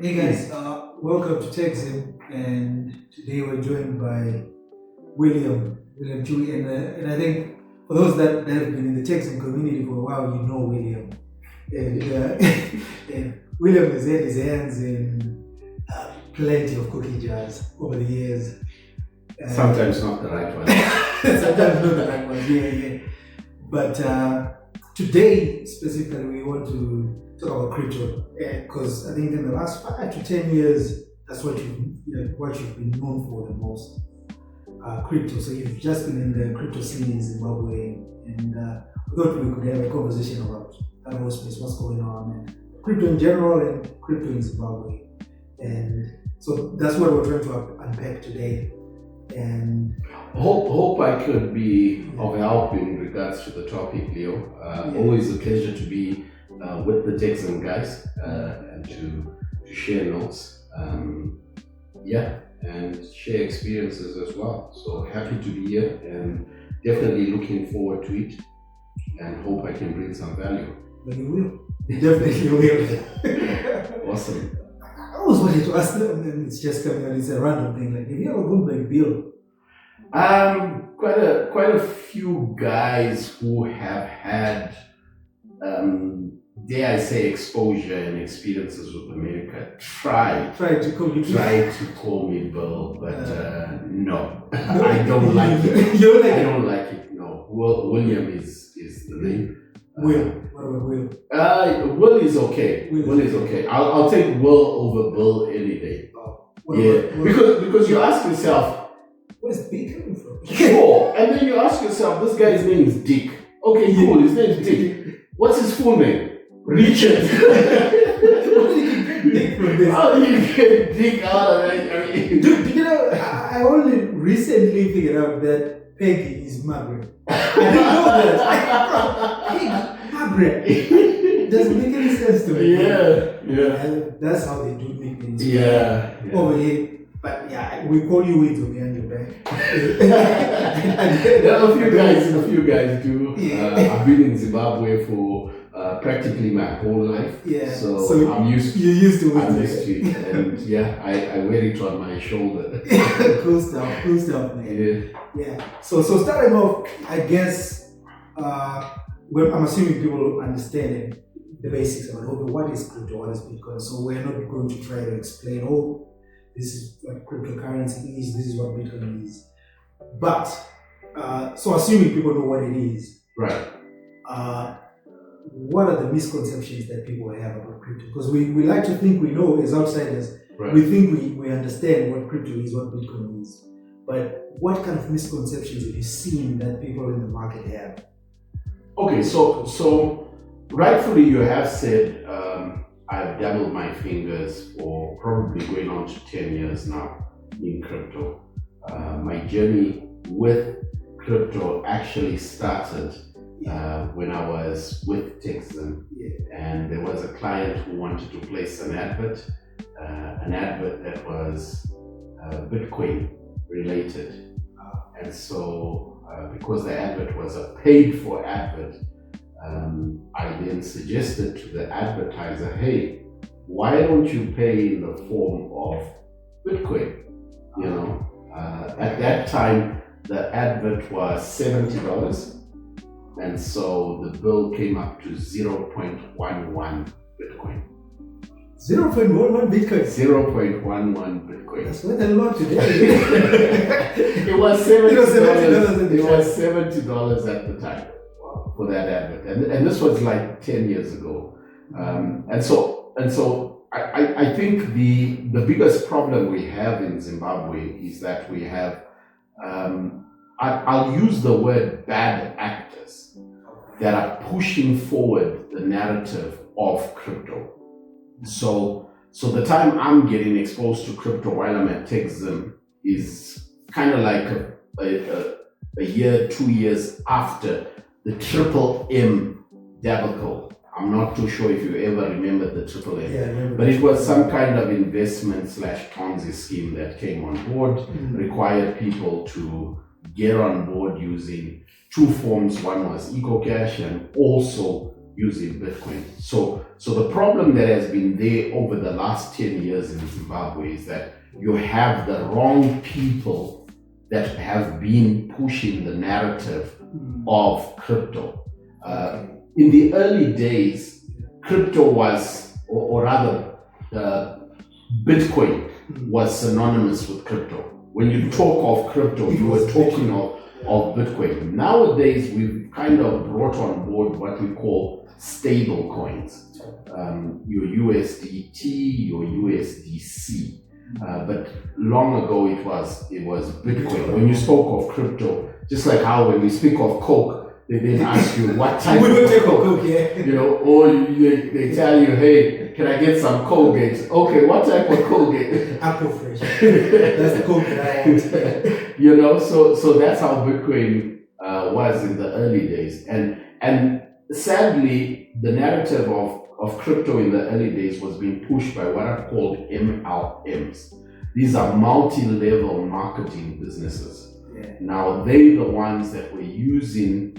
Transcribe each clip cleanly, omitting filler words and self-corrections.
Hey guys, welcome to Techzim, and today we're joined by William Chui, and I think for those that have been in the Techzim community for a while, you know William, and William has had his hands in plenty of cookie jars over the years. Sometimes not the right one. Sometimes not the right one, yeah. But today, specifically, we want to talk about crypto, because I think in the last 5 to 10 years, that's what you've been known for the most, crypto. So you've just been in the crypto scene in Zimbabwe, and we thought we could have a conversation about that whole space, what's going on, and crypto in general, and crypto in Zimbabwe. And so that's what we're trying to unpack today. And hope I could be of help in regards to the topic, Leo. Always a pleasure to be with the Techzim guys and to share notes, and share experiences as well. So happy to be here and definitely looking forward to it, and hope I can bring some value. But you will. You definitely will. Awesome. I always wanted to ask them, and it's just coming out, it's a random thing. Like, have you ever gone by bill? Quite a few guys who have had, dare I say, exposure and experiences with America try to call me Bill, but no, I don't like it. You don't like I don't like it. No, William is the name. Will. What about Will? Will is okay. Will is okay. I'll take Will over Bill any day. Because you ask yourself, where's Dick coming from? Sure, and then you ask yourself, this guy's name is Dick. Okay, cool. His name is Dick. What's his full name? Richard. How did you get Dick out of that? I mean, dude, I only recently figured out that Peggy is Margaret. I didn't know that. Peggy, Margaret. Doesn't make any sense to me. Yeah. And that's how they do nicknames. Yeah. Over here. But yeah, we call you Wito behind your back. A few guys do. I've been in Zimbabwe for practically my whole life. Yeah. So I'm used to it. You're used to it. I'm used to it. And I wear it on my shoulder. Cool stuff, man. Yeah. So starting off, I guess, I'm assuming people understand the basics about what is crypto, what is Bitcoin. So we're not going to try to explain, this is what cryptocurrency is, this is what Bitcoin is. But, so assuming people know what it is, right? What are the misconceptions that people have about crypto? Because we like to think we know as outsiders, right. We think we understand what crypto is, what Bitcoin is. But what kind of misconceptions have you seen that people in the market have? Okay, so rightfully you have said, I've dabbled my fingers for probably going on to 10 years now in crypto. My journey with crypto actually started when I was with Techzim, and there was a client who wanted to place an advert that was Bitcoin related. And so because the advert was a paid for advert, I then suggested to the advertiser, hey, why don't you pay in the form of Bitcoin? At that time, the advert was $70. And so the bill came up to 0.11 Bitcoin. 0.11 Bitcoin? 0.11 Bitcoin. That's what a lot today. It was $70. It was $70 at the time for that advert, and this was like 10 years ago. And so I think the biggest problem we have in Zimbabwe is that we have I'll use the word bad actors that are pushing forward the narrative of crypto. So the time I'm getting exposed to crypto while I'm at Techzim is kind of like a year, 2 years after the Triple M debacle. I'm not too sure if you ever remember the Triple M, yeah, but it was some kind of investment / Ponzi scheme that came on board, required people to get on board using two forms. One was EcoCash and also using Bitcoin. So the problem that has been there over the last 10 years in Zimbabwe is that you have the wrong people that have been pushing the narrative of crypto. In the early days, crypto was, or rather, Bitcoin was synonymous with crypto. When you talk of crypto, you were talking of Bitcoin. Nowadays, we've kind of brought on board what we call stablecoins, your USDT, your USDC. But long ago, it was Bitcoin. When you spoke of crypto, just like how when we speak of Coke, they then ask you what type of Coke, you know, or they tell you, hey, can I get some Colgate? Okay, what type of Colgate? Apple Fresh. That's the Coke that I want. You know, so that's how Bitcoin was in the early days, and sadly, the narrative of crypto in the early days was being pushed by what are called MLMs. These are multi-level marketing businesses. Yeah. Now, they're the ones that were using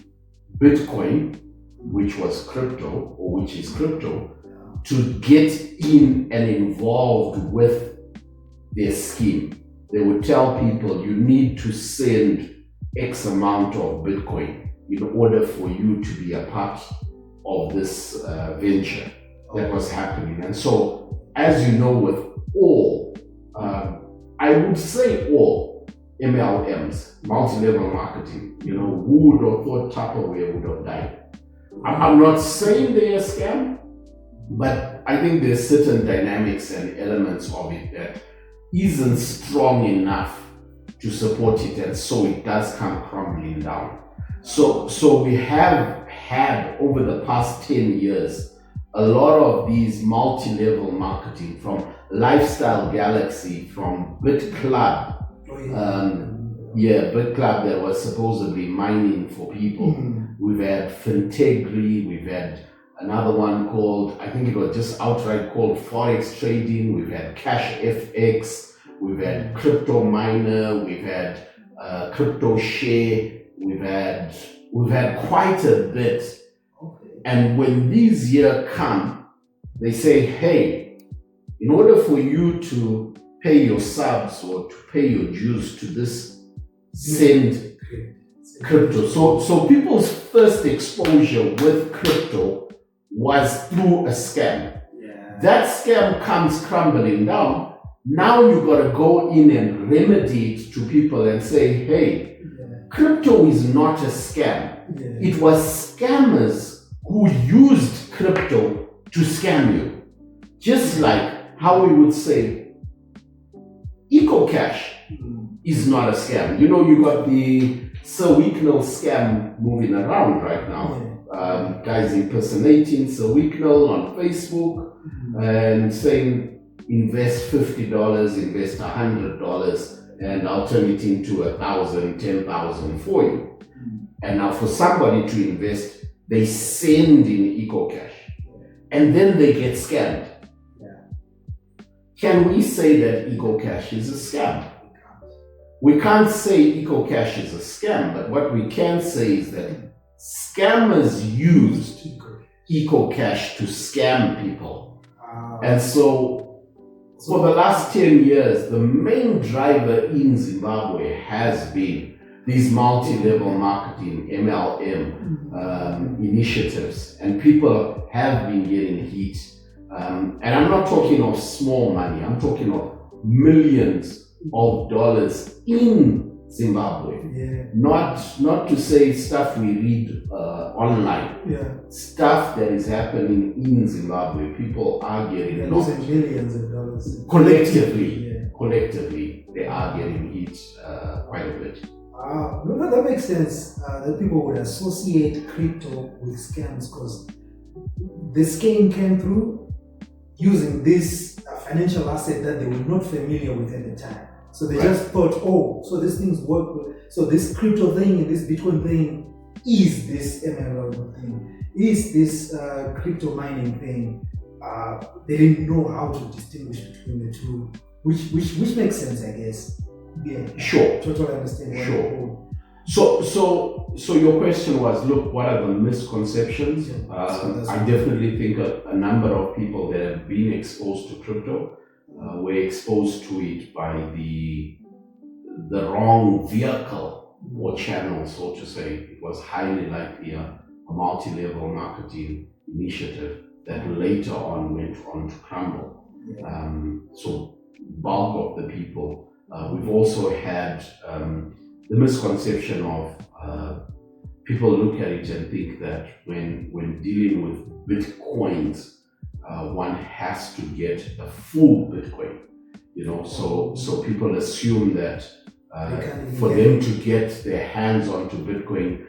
Bitcoin, which was crypto, or which is crypto, to get in and involved with their scheme. They would tell people, you need to send X amount of Bitcoin in order for you to be a part of this venture that was happening. And so, as you know, with all, I would say all MLMs, multi-level marketing, you know, who would have thought Tupperware would have died? I'm not saying they're a scam, but I think there's certain dynamics and elements of it that isn't strong enough to support it, and so it does come crumbling down. So we have had over the past 10 years a lot of these multi-level marketing, from Lifestyle Galaxy, from BitClub, BitClub that was supposedly mining for people. We've had Fintegri, we've had another one called, I think it was just outright called Forex Trading, we've had Cash FX, we've had Crypto Miner, we've had Crypto Share, we've had quite a bit. And when these years come, they say, hey, in order for you to pay your subs or to pay your dues to this, send crypto. So people's first exposure with crypto was through a scam. Yeah. That scam comes crumbling down. Now you got to go in and remedy it to people and say, hey, crypto is not a scam. Yeah. It was scammers who used crypto to scam you. Just like how we would say, EcoCash is not a scam. You know, you got the Sir Wicknell scam moving around right now. Guys impersonating Sir Wicknell on Facebook and saying, invest $50, invest $100, and I'll turn it into 1,000, 10,000 for you. And now for somebody to invest, they send in EcoCash, and then they get scammed. Can we say that EcoCash is a scam? We can't say EcoCash is a scam, but what we can say is that scammers used EcoCash to scam people. And so for the last 10 years, the main driver in Zimbabwe has been these multi-level marketing, MLM initiatives, and people have been getting hit. And I'm not talking of small money, I'm talking of millions of dollars in Zimbabwe. Not to say stuff we read online. Stuff that is happening in Zimbabwe. People are getting losing millions of dollars. Collectively, they are getting hit quite a bit. No, that makes sense. That people would associate crypto with scams because the scam came through using this financial asset that they were not familiar with at the time. So they just thought, oh, so these things work. So this crypto thing and this Bitcoin thing is this MLM thing, is this crypto mining thing. They didn't know how to distinguish between the two, which makes sense, I guess. Yeah, sure. Totally understand. Sure. So your question was, look, what are the misconceptions? I definitely think a number of people that have been exposed to crypto were exposed to it by the wrong vehicle or channel, so to say. It was highly likely a multi-level marketing initiative that later on went on to crumble. So bulk of the people. We've also had the misconception of people look at it and think that when dealing with Bitcoins, one has to get a full Bitcoin. So people assume that for them to get their hands onto Bitcoin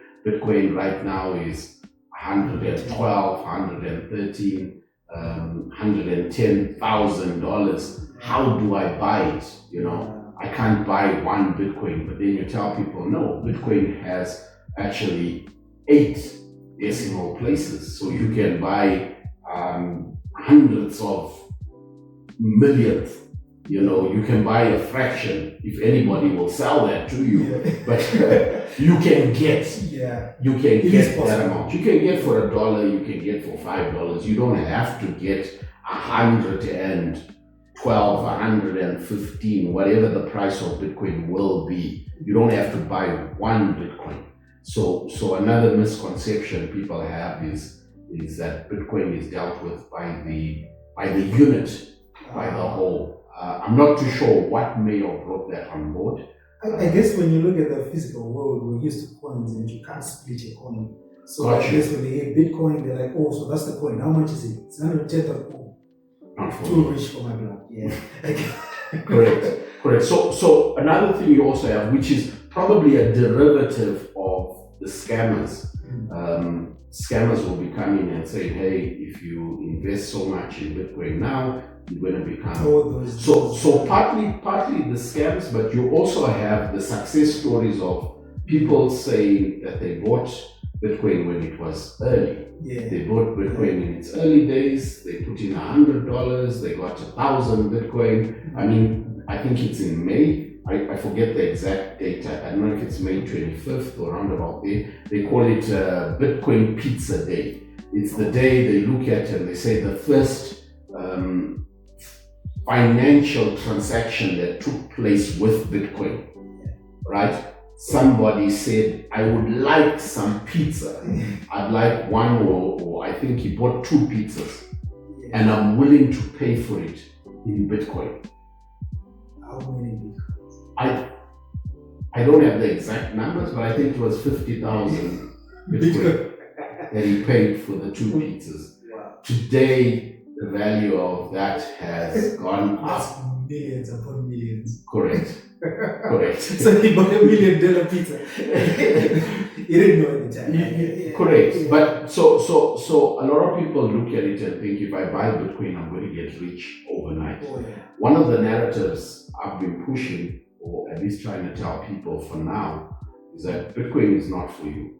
right now is $112, $113, $110,000. How do I buy it? I can't buy one Bitcoin. But then you tell people, no, Bitcoin has actually 8 decimal places. So you can buy hundreds of millions. You can buy a fraction if anybody will sell that to you. But you can get that amount. You can get for $1, you can get for $5. You don't have to get 112, 115, whatever the price of Bitcoin will be. You don't have to buy one Bitcoin. So another misconception people have is that Bitcoin is dealt with by the unit, by the whole. I'm not too sure what may have brought that on board. I guess when you look at the physical world, we're used to coins and you can't split your coin. So Gotcha. I guess when they hear Bitcoin, they're like, oh, so that's the coin. How much is it? It's 110,000. Oh, too rich for my blood. Yeah. Correct. So another thing you also have, which is probably a derivative of the scammers. Scammers will be coming and saying, hey, if you invest so much in Bitcoin now, you're going to become so partly the scams, but you also have the success stories of people saying that they bought Bitcoin when it was early. They bought Bitcoin in its early days. They put in $100. They got 1,000 Bitcoin. I mean, I think it's in May. I forget the exact date. I don't know if it's May 25th or around about there. They call it Bitcoin Pizza Day. It's the day they look at and they say the first financial transaction that took place with Bitcoin, right? Somebody said, I would like some pizza. I'd like one or I think he bought 2 pizzas and I'm willing to pay for it in Bitcoin. How many Bitcoins? I don't have the exact numbers, but I think it was 50,000 Bitcoin that he paid for the 2 pizzas. Wow. Today, the value of that has gone up. Millions upon millions. Correct. So he bought $1 million pizza. He didn't know at the time. Correct. But so a lot of people look at it and think if I buy Bitcoin, I'm going to get rich overnight. One of the narratives I've been pushing, or at least trying to tell people for now, is that Bitcoin is not for you.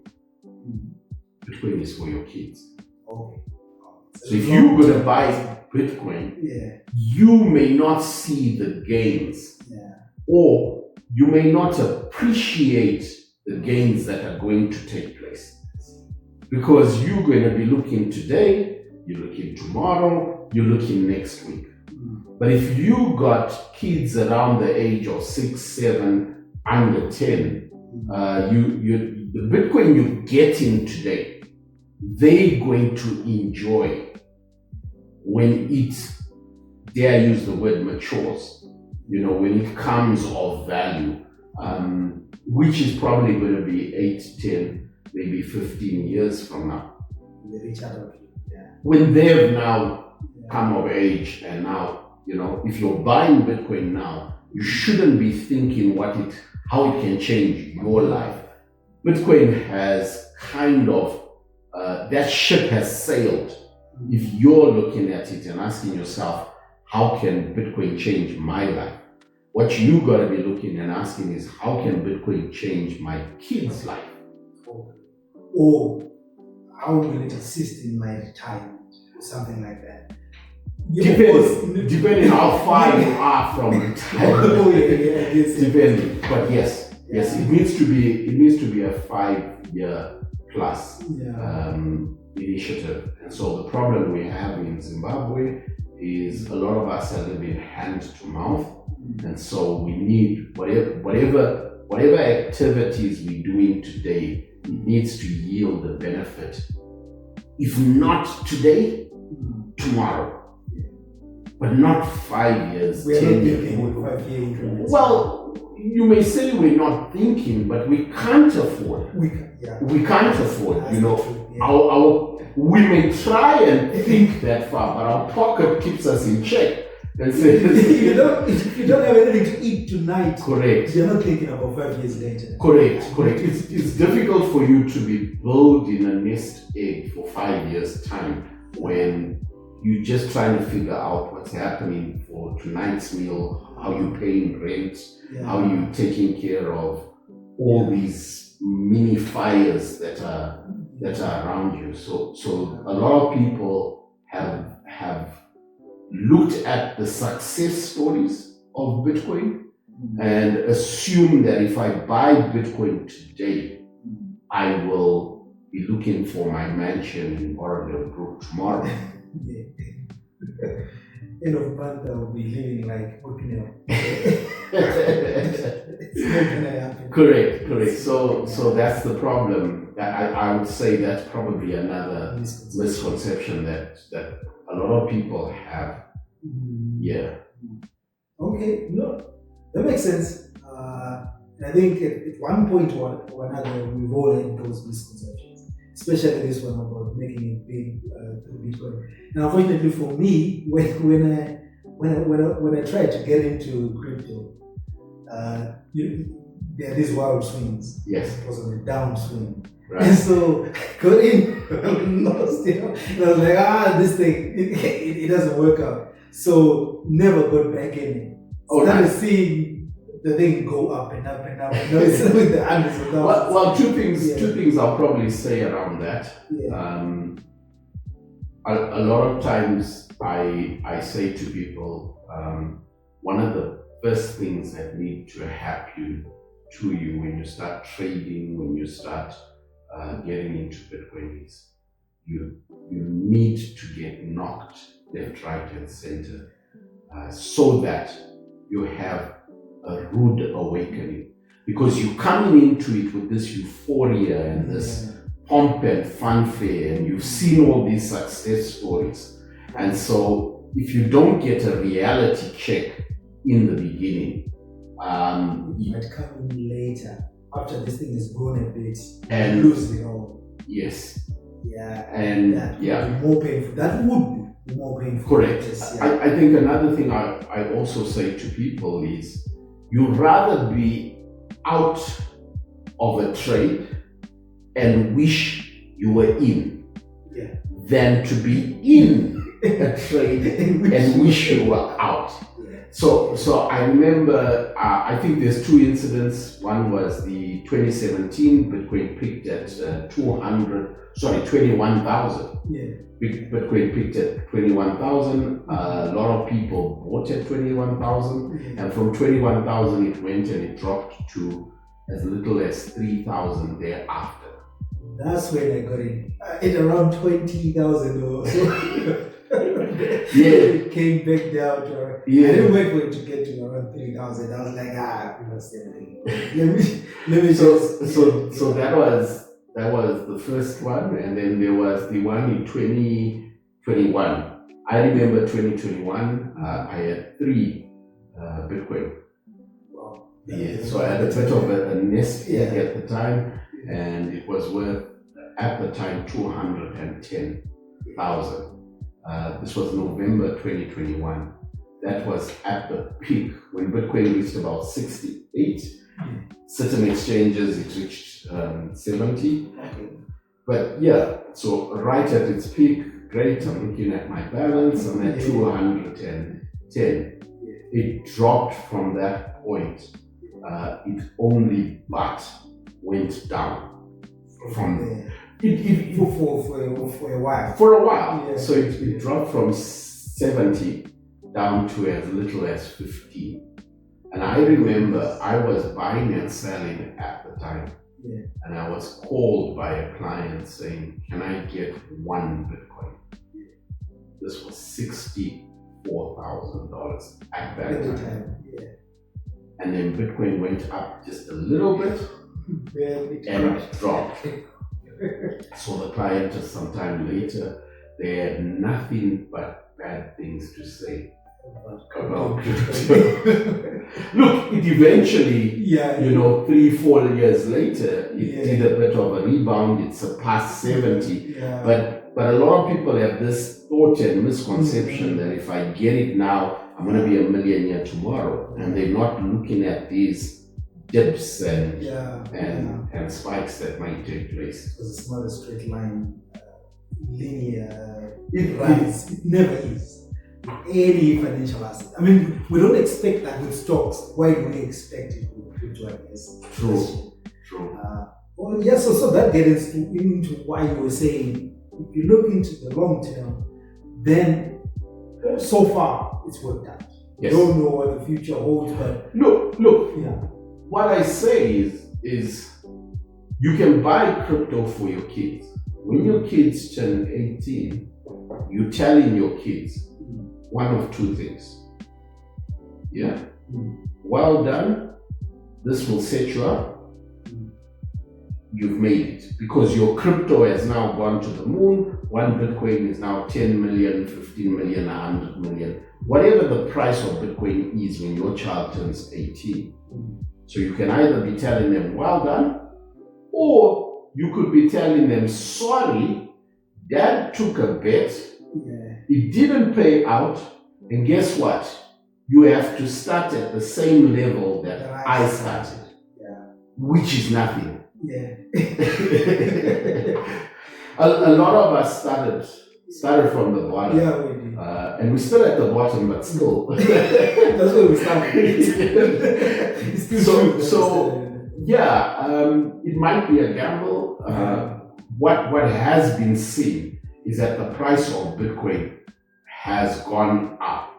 Bitcoin is for your kids. So if you're going to buy Bitcoin, you may not see the gains, or you may not appreciate the gains that are going to take place. Because you're going to be looking today, you're looking tomorrow, you're looking next week. But if you got kids around the age of 6, 7, under 10, the Bitcoin you're getting today, they're going to enjoy when it, dare I use the word, matures, when it comes of value, which is probably going to be 8, 10, maybe 15 years from now. When they've now come of age and now, if you're buying Bitcoin now, you shouldn't be thinking how it can change your life. Bitcoin has kind of, that ship has sailed. If you're looking at it and asking yourself, how can Bitcoin change my life? What you got to be looking and asking is, how can Bitcoin change my kid's life? Or how will it assist in my retirement or something like that? Depending how far you are from retirement. I guess. Depending. But yes, Yes, it needs to be a 5-year plus initiative. And so the problem we have in Zimbabwe is a lot of us are living hand to mouth, and so we need whatever activities we're doing today, it needs to yield a benefit. If not today, tomorrow. But not 5 years, we are 10 not years. thinking with 5 year increments. Well, you may say we're not thinking, but we can't afford. We can't afford, That's you know. true, yeah. We may try and think that far, but our pocket keeps us in check. And says, if you don't have anything to eat tonight, correct. You're not thinking about 5 years later. Correct. It's difficult for you to be building a nest egg for 5 years' time when you're just trying to figure out what's happening for tonight's meal, how you're paying rent, how you're taking care of all these mini fires that are around you. So a lot of people have looked at the success stories of Bitcoin and assume that if I buy Bitcoin today, I will be looking for my mansion in Oregon Brook tomorrow. End of month, I will be living like Okinawa. It's not gonna happen. Correct. So that's the problem. I would say that's probably another misconception that a lot of people have. Yeah. Okay, no, that makes sense. I think at one point or another, we've all had those misconceptions, especially this one about making it big through Bitcoin. And unfortunately for me, when I tried to get into crypto, there are these wild swings. Yes. It was on a downswing. Right. And so got in, lost, you know. And I was like, this thing, it doesn't work out. So never got back in. Started seeing the thing go up and up and up. You know, it's with the hundreds of thousands. Well, two things I'll probably say around that. Yeah. A lot of times I say to people, one of the first things that need to happen to you when you start trading, when you start getting into Bitcoin is you need to get knocked left, right, and center so that you have a rude awakening. Because you're coming into it with this euphoria and this pomp and fanfare, and you've seen all these success stories. And so if you don't get a reality check in the beginning, you might come in later after this thing has grown a bit and lose it all. Yes. Yeah. And that would be more painful. That would be more painful. Correct. I think another thing I also say to people is you'd rather be out of a trade and wish you were in than to be in a trade and wish you were out. So I remember, I think there's two incidents. One was the 2017 Bitcoin peaked at 21,000. Bitcoin peaked at 21,000. A lot of people bought at 21,000, and from 21,000 it went and it dropped to as little as 3,000 thereafter. That's when I got it. At around 20,000 or so. It came back down to I didn't wait for it to get to around 3,000. I was like, we must let me so that was the first one, and then there was the one in 2021. I remember 2021. I had 3 Bitcoin. Wow. So I had a bit of a nest egg at the time, and it was worth at the time 210,000. This was November 2021. That was at the peak when Bitcoin reached about 68. Certain exchanges it reached 70. But so right at its peak, great. I'm looking at my balance. I'm at 210. It dropped from that point. It only but went down from there. For a while. For a while. Yeah. So it dropped from 70 down to as little as 15. And I remember I was buying and selling at the time. Yeah. And I was called by a client saying, can I get one Bitcoin? This was $64,000 at that time. Yeah. And then Bitcoin went up just a little bit and it dropped. So the client just sometime later, they had nothing but bad things to say about crypto. Look, it eventually, 3-4 years later, it did a bit of a rebound. It surpassed 70. Yeah. But a lot of people have this thought and misconception that if I get it now, I'm going to be a millionaire tomorrow. And they're not looking at these dips and spikes that might take place. Because it's not a straight line, linear rise. It never is. Any financial asset. I mean, we don't expect that with stocks. Why do we expect it with crypto, I guess? True. So that gets into why you were saying, if you look into the long term, then so far it's worked out. Yes. You don't know what the future holds, but look. Yeah. What I say is you can buy crypto for your kids. When your kids turn 18, you're telling your kids one of two things. Yeah? Well done. This will set you up. You've made it. Because your crypto has now gone to the moon. One Bitcoin is now 10 million, 15 million, 100 million. Whatever the price of Bitcoin is when your child turns 18. So you can either be telling them, well done, or you could be telling them, sorry, dad took a bet. It didn't pay out, and guess what? You have to start at the same level that I started, which is nothing. Yeah. a lot of us started from the bottom. Yeah, we did. And we're still at the bottom, but still. That's where we started. It might be a gamble. What has been seen is that the price of Bitcoin has gone up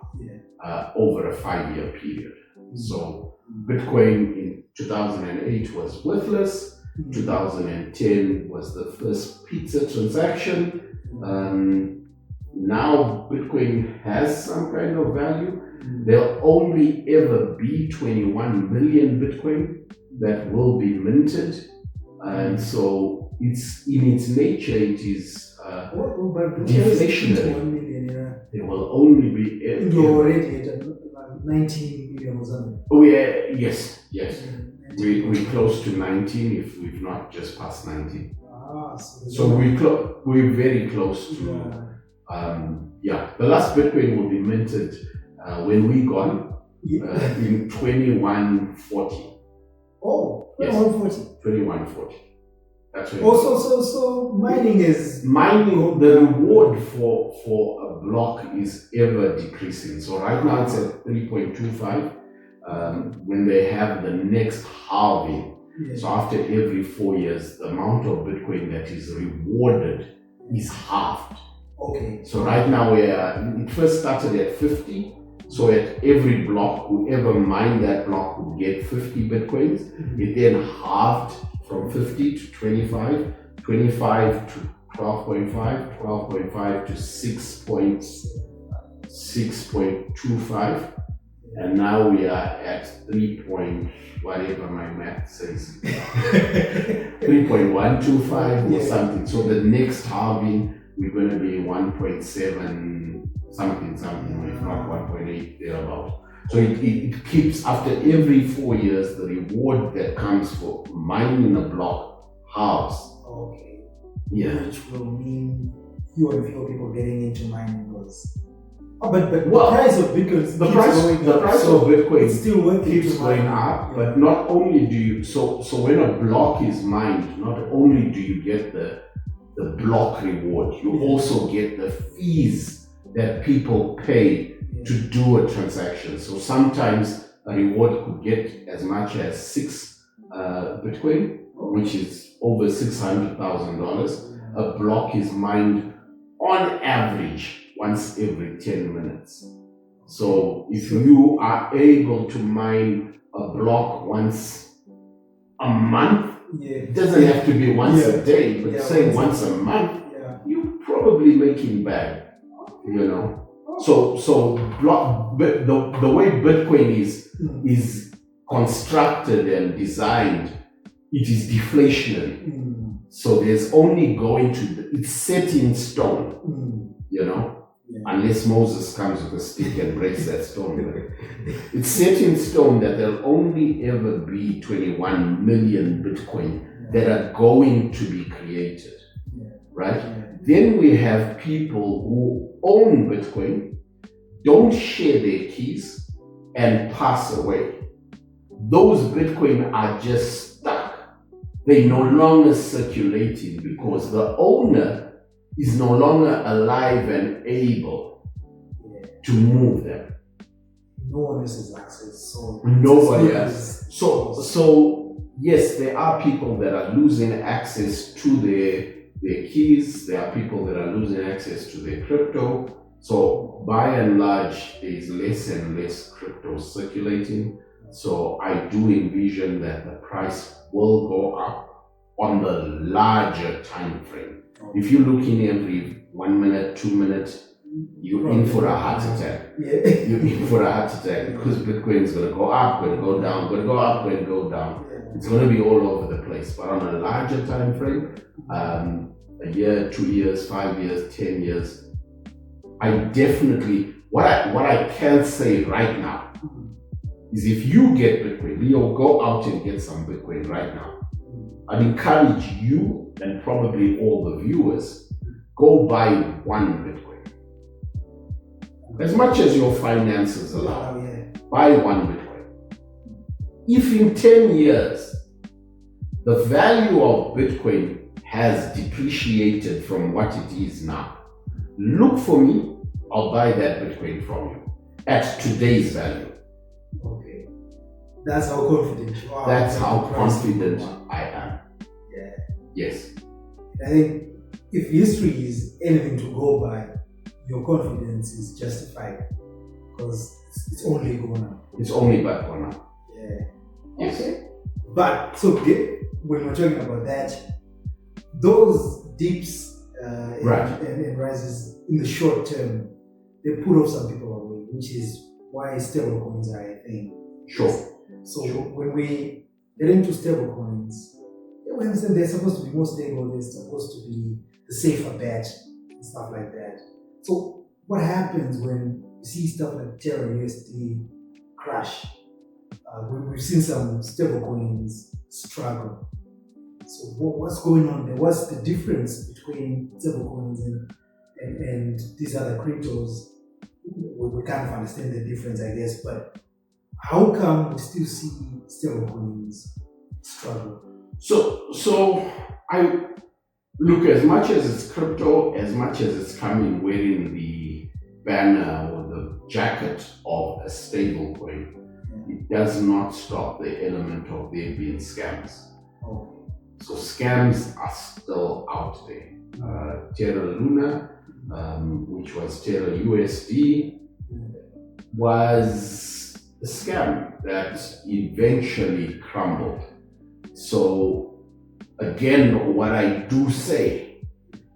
over a 5-year period. So Bitcoin in 2008 was worthless. 2010 was the first pizza transaction. Now Bitcoin has some kind of value. There'll only ever be 21 million Bitcoin that will be minted. And so it's in its nature, it is deflationary. 1 million, There will only be... You're already at 19 million or something. Yes. We're close to 19 if we've not just passed 19. So we're very close to... the last Bitcoin will be minted when we're gone in 2140. Oh, 2140. 2140. That's when. So mining is the reward for a block is ever decreasing. So right now it's at 3.25. When they have the next halving, so after every 4 years, the amount of Bitcoin that is rewarded is halved. Okay. So right now it first started at 50. So at every block, whoever mined that block would get 50 Bitcoins. It then halved from 50 to 25, 25 to 12.5, 12.5 to 6.25. And now we are at 3 point, whatever my math says, 3.125 or something. So the next halving, we're going to be 1.7 something, if not 1.8 thereabout. So it keeps, after every 4 years, the reward that comes for mining a block halves. Okay. Yeah. Which will mean fewer and fewer people getting into mining because... But the price of Bitcoin the price of Bitcoin it's still working, keeps going up, but not only do you so when a block is mined, not only do you get the block reward, you also get the fees that people pay to do a transaction. So sometimes a reward could get as much as 6 Bitcoin, which is over $600,000. A block is mined on average once every 10 minutes. So if you are able to mine a block once a month, it doesn't have to be once a day, but say once a month, you're probably making back, you know. So block, but the way Bitcoin is constructed and designed, it is deflationary. So there's only going to, it's set in stone, you know, unless Moses comes with a stick and breaks that stone. It's set in stone that there'll only ever be 21 million Bitcoin that are going to be created, right? Then we have people who own Bitcoin, don't share their keys, and pass away. Those Bitcoin are just stuck. They're no longer circulating because the owner is no longer alive and able to move them. No one else has access. So nobody else. So yes, there are people that are losing access to their keys. There are people that are losing access to their crypto. So by and large, there is less and less crypto circulating. So I do envision that the price will go up on the larger time frame. If you're looking every 1 minute, 2 minutes, you're in for a heart attack. You're in for a heart attack because Bitcoin is going to go up, going to go down, going to go up, going to go down. It's going to be all over the place. But on a larger time frame, a year, 2 years, 5 years, 10 years, I definitely, what I can say right now is if you get Bitcoin, Leo, go out and get some Bitcoin right now. I'd encourage you and probably all the viewers, go buy one Bitcoin. As much as your finances allow, buy one Bitcoin. If in 10 years, the value of Bitcoin has depreciated from what it is now, look for me, I'll buy that Bitcoin from you at today's value. Okay. That's how confident you are. That's how confident I am. Yeah. Yes. I think if history is anything to go by, your confidence is justified because it's only going up. It's only back on now. Yeah. Yes. Okay. But so when we're talking about that, those dips and rises in the short term, they put off some people away, which is why stablecoins are a thing. Sure. So when we get into stablecoins, we understand they're supposed to be more stable, they're supposed to be the safer bet and stuff like that. So what happens when you see stuff like Terra USD crash? We've seen some stablecoins struggle. So what's going on there? What's the difference between stablecoins and these other cryptos? We kind of understand the difference, I guess, but how come we still see stablecoins struggle? So I look, as much as it's crypto, as much as it's coming wearing the banner or the jacket of a stablecoin, it does not stop the element of there being scams. Okay. So scams are still out there. Terra Luna, which was Terra USD, was a scam that eventually crumbled. So again, what I do say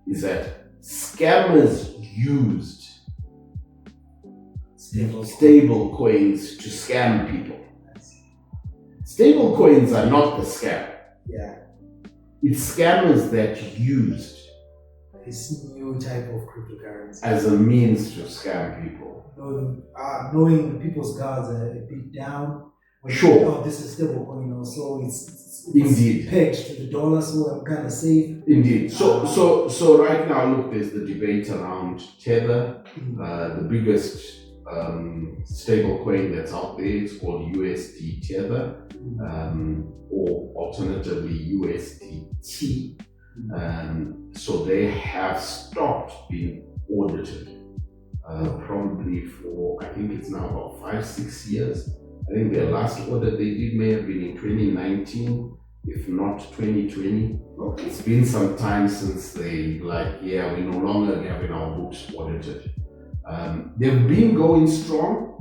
is that scammers used stable coins to scam people. Stable coins are not the scam. Yeah. It's scammers that used this new type of cryptocurrency as a means to scam people. Knowing people's guards are a bit down. Sure. This is stable coin, so it's Indeed pegged to the dollar, so I'm kind of safe. Indeed. So right now, look, there's the debate around Tether, the biggest stable coin that's out there. It's called USD Tether, or alternatively USDT. So they have stopped being audited, probably for, I think it's now about 5-6 years. I think their last audit they did may have been in 2019, if not 2020. Okay. It's been some time since they we're no longer having our books audited. They've been going strong,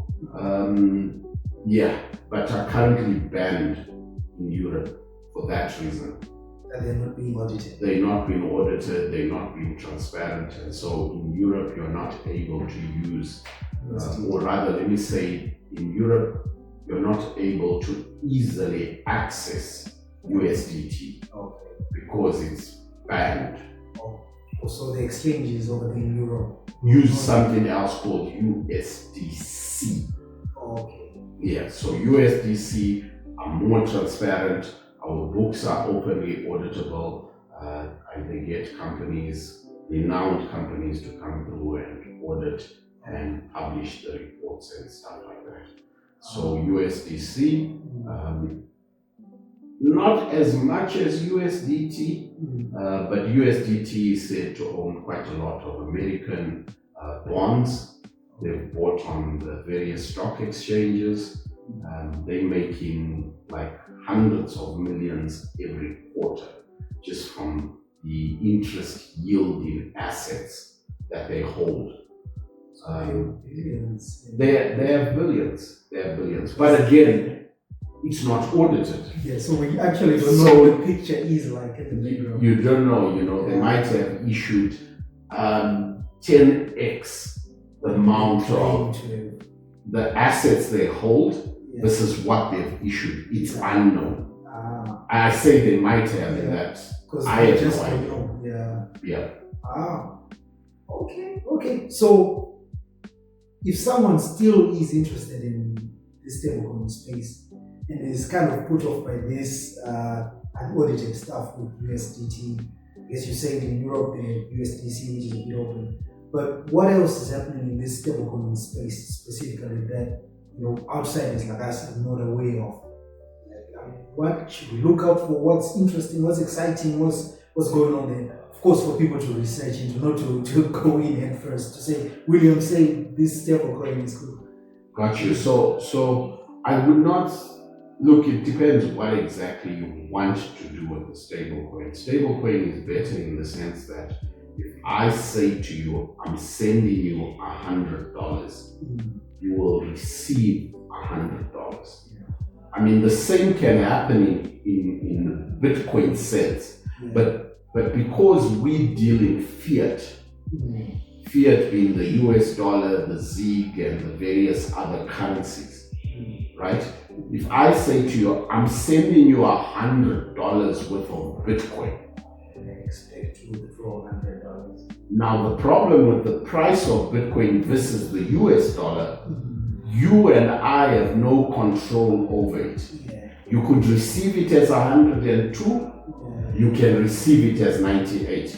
but are currently banned in Europe for that reason. That they're not being audited. They're not being audited, they're not being transparent, and so in Europe you're not able to use, or rather let me say, in Europe you're not able to easily access USDT because it's banned. So the exchanges over there in Europe use something else called USDC. Yeah, so USDC are more transparent. Our books are openly auditable. They get companies, renowned companies, to come through and audit and publish the reports and stuff like that. So USDC, not as much as USDT, but USDT is said to own quite a lot of American bonds. They've bought on the various stock exchanges. They're making like hundreds of millions every quarter just from the interest yielding assets that they hold. They have billions. But again, it's not audited. Yeah, so we actually don't know what the picture is like in the background. You don't know, they might have issued 10x the amount of the assets they hold versus what they've issued. It's unknown. I say they might have in that. I have no idea. Yeah. Okay. So if someone still is interested in the stablecoin space and is kind of put off by this unaudited stuff with USDT, as you said in Europe, the USDC is a bit open. But what else is happening in this stablecoin space specifically that outsiders like us are not aware of? What should we look out for? What's interesting? What's exciting? What's going on there? Of course, for people to research into, not to go in head first to say, William said this stablecoin is good. Got you. So I would not look. It depends what exactly you want to do with the stablecoin. Stablecoin is better in the sense that if I say to you, I'm sending you $100, you will receive $100. I mean, the same can happen in Bitcoin sense, but because we deal in fiat, fiat being the US dollar, the ZiG, and the various other currencies, right? If I say to you, I'm sending you $100 worth of Bitcoin, I expect to withdraw $100. Now the problem with the price of Bitcoin versus the US dollar, you and I have no control over it. You could receive it as 102, you can receive it as 98.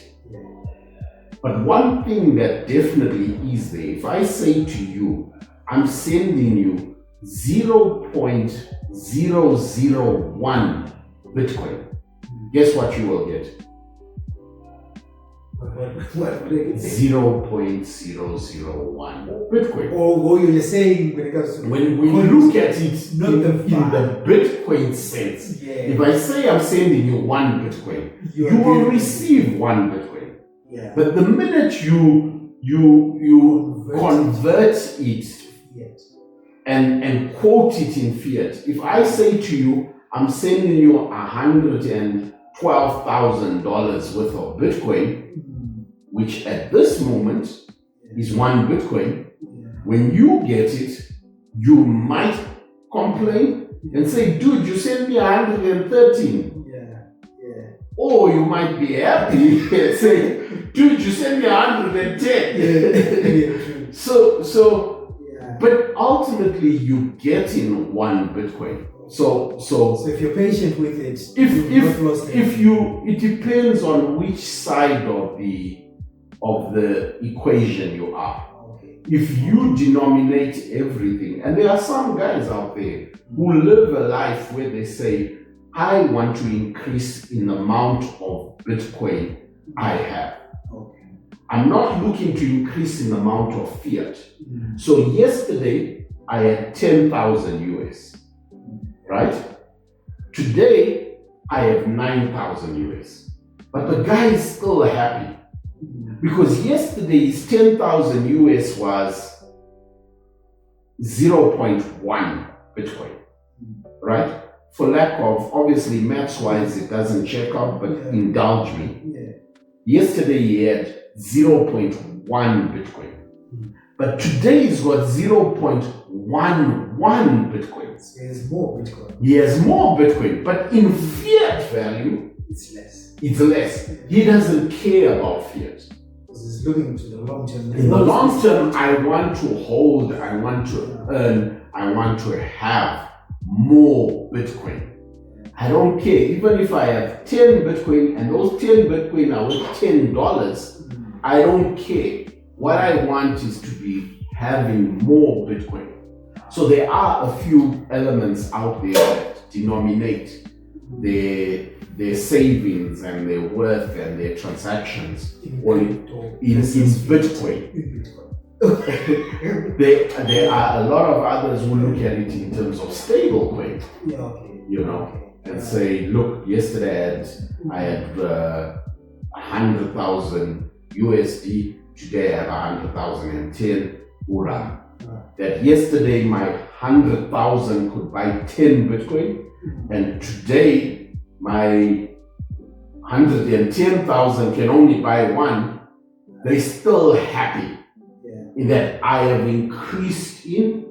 But one thing that definitely is there, if I say to you, I'm sending you 0.001 Bitcoin, guess what you will get? What 0.001 Bitcoin. Or you're saying when it comes to when we look at it not in the Bitcoin sense, if I say I'm sending you 1 Bitcoin, you will receive 1 Bitcoin. But the minute you convert it and quote it in fiat, if I say to you, I'm sending you $112,000 worth of Bitcoin, which at this moment is 1 Bitcoin, when you get it, you might complain and say, dude, you sent me 113. Or you might be happy and say, dude, you sent me 110. But ultimately you get in 1 Bitcoin. So if you're patient with it, it depends on which side of the equation you are. If you denominate everything, and there are some guys out there who live a life where they say, I want to increase in the amount of Bitcoin I have. I'm not looking to increase in the amount of fiat. So yesterday I had 10,000 US, right? Today I have 9,000 US. But the guy is still happy Because yesterday's 10,000 US was 0.1 Bitcoin, right? For lack of, obviously, maths-wise, it doesn't check out, but indulge me. Yesterday, he had 0.1 Bitcoin. But today, he's got 0.11 Bitcoin. He has more Bitcoin. He has more Bitcoin, but in fiat value, it's less. It's less. He doesn't care about fiat. Because he's looking to the long term. In the long term, I want to hold, I want to earn, I want to have more Bitcoin. I don't care. Even if I have 10 Bitcoin and those 10 Bitcoin are worth $10, I don't care. What I want is to be having more Bitcoin. So there are a few elements out there that denominate their savings and their worth and their transactions in Bitcoin. There are a lot of others who look at it in terms of stablecoin. And say, look, yesterday I had 100,000 USD, today I have 100,010 URA. That yesterday my 100,000 could buy 10 Bitcoin, and today my 110,000 can only buy one. They're still happy in that I have increased in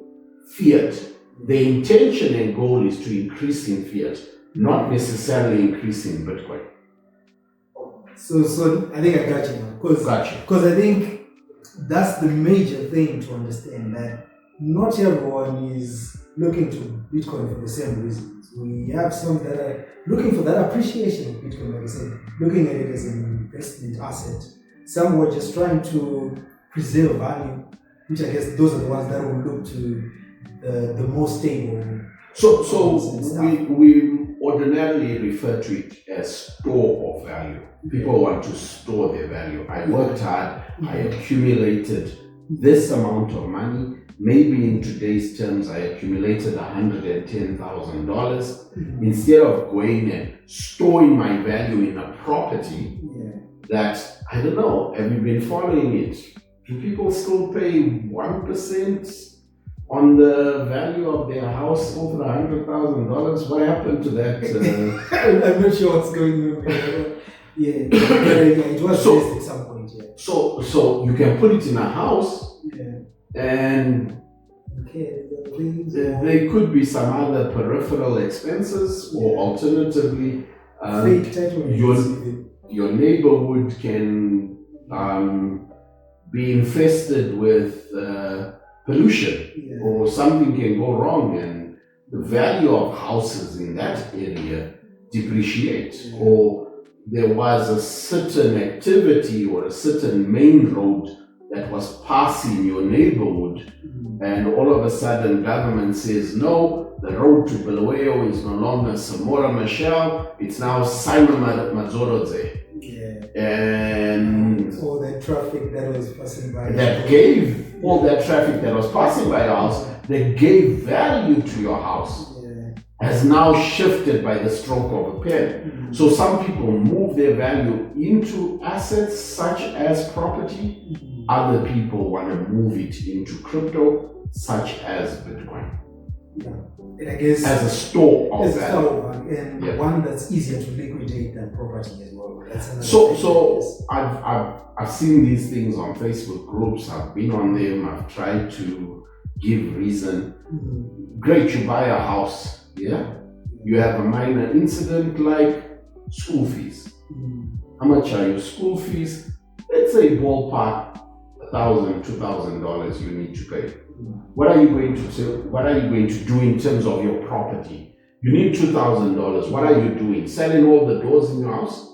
fiat. The intention and goal is to increase in fiat, not necessarily increase in Bitcoin. So I think I got you now. Because I think that's the major thing to understand, that not everyone is looking to Bitcoin for the same reasons. We have some that are looking for that appreciation of Bitcoin, like I said, looking at it as an investment asset. Some were just trying to preserve value, which I guess those are the ones that will look to the more stable. So we ordinarily refer to it as store of value. People want to store their value. I worked hard, I accumulated this amount of money. Maybe in today's terms, I accumulated $110,000. Instead of going and storing my value in a property that, I don't know, have you been following it? Do people still pay 1% on the value of their house over $100,000? What happened to that? I'm not sure what's going on. It was raised at some point. So you can put it in a house, and there could be some other peripheral expenses, or alternatively, your neighborhood can be infested with pollution, or something can go wrong, and the value of houses in that area depreciate, or there was a certain activity or a certain main road that was passing your neighborhood, and all of a sudden government says, no, the road to Bulawayo is no longer Samora Machel, it's now Simon Mazorodze. And all that traffic that was passing by, that gave your house, that gave value to your house, has now shifted by the stroke of a pen. So some people move their value into assets such as property. Other people want to move it into crypto, such as Bitcoin. And I guess as a store of value. And one that's easier to liquidate than property as well. So I've seen these things on Facebook groups. I've been on them. I've tried to give reason. Great, you buy a house. You have a minor incident like school fees. How much are your school fees? Let's say ballpark $1,000, $2,000 you need to pay. What are you going to do in terms of your property? You need $2,000. What are you doing? Selling all the doors in your house?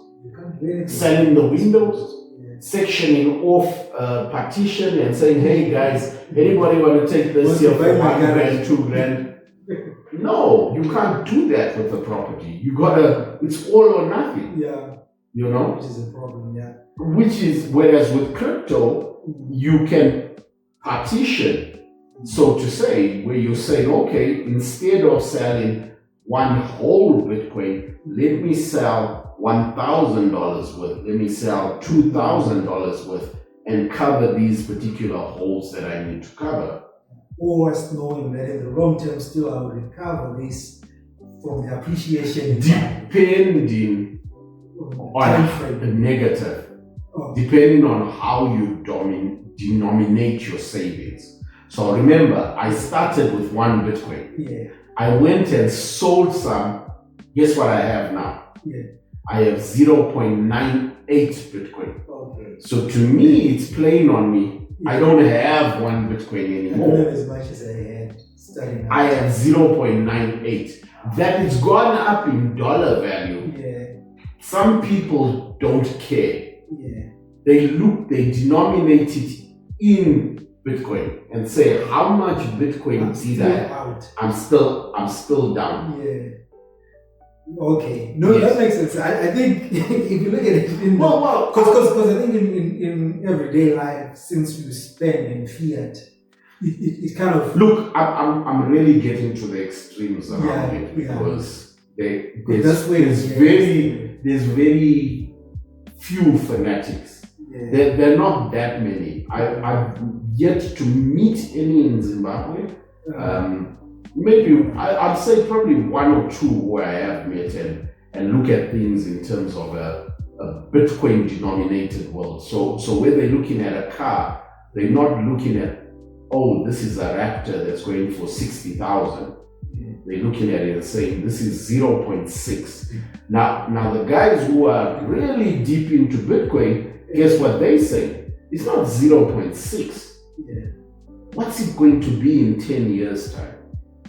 Selling the windows? Sectioning off a partition and saying, hey guys, anybody want to take this here for $1,000, $2,000? No, you can't do that with the property. It's all or nothing. You know? Which is a problem, whereas with crypto, you can partition, so to say, where you're saying, okay, instead of selling one whole Bitcoin, let me sell $1,000 worth, let me sell $2,000 worth and cover these particular holes that I need to cover. Always knowing that in the long term still I will recover this from the appreciation. Depending on the negative, depending on how you denominate your savings. So remember, I started with 1 Bitcoin. Yeah. I went and sold some. Guess what I have now? Yeah. I have 0.98 Bitcoin. Okay. So to me, it's playing on me. Yeah. I don't have 1 Bitcoin anymore. I don't have as much as I had starting out. I have 0.98. That it's gone up in dollar value. Yeah. Some people don't care. Yeah. They denominate it in Bitcoin and say, how much Bitcoin did I have? I'm still down. Yeah. Okay. No, yes. That makes sense. I think if you look at it because I think in everyday life, since you spend in fiat, it kind of look. I'm really getting to the extremes around it because there's very few fanatics. Yeah. They're not that many. I've yet to meet any in Zimbabwe. Maybe I'd say probably 1 or 2 where I have met and look at things in terms of a Bitcoin denominated world. So when they're looking at a car, they're not looking at, oh, this is a Raptor that's going for 60,000. They're looking at it and saying this is 0.6. Now the guys who are really deep into Bitcoin, guess what they say? It's not 0.6. Yeah. What's it going to be in 10 years' time?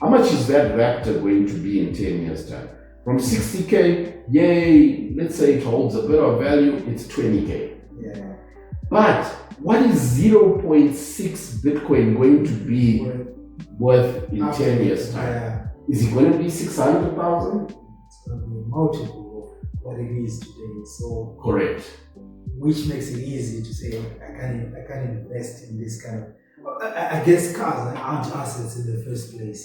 How much is that Raptor going to be in 10 years' time? From 60K, yay, let's say it holds a bit of value, it's 20K. Yeah. But what is 0.6 Bitcoin going to be worth in 10 years' time? Yeah. Is it going to be 600,000? It's going to be a multiple of what it is today. So correct. Which makes it easy to say, I can't invest in this kind of. I guess cars aren't assets in the first place.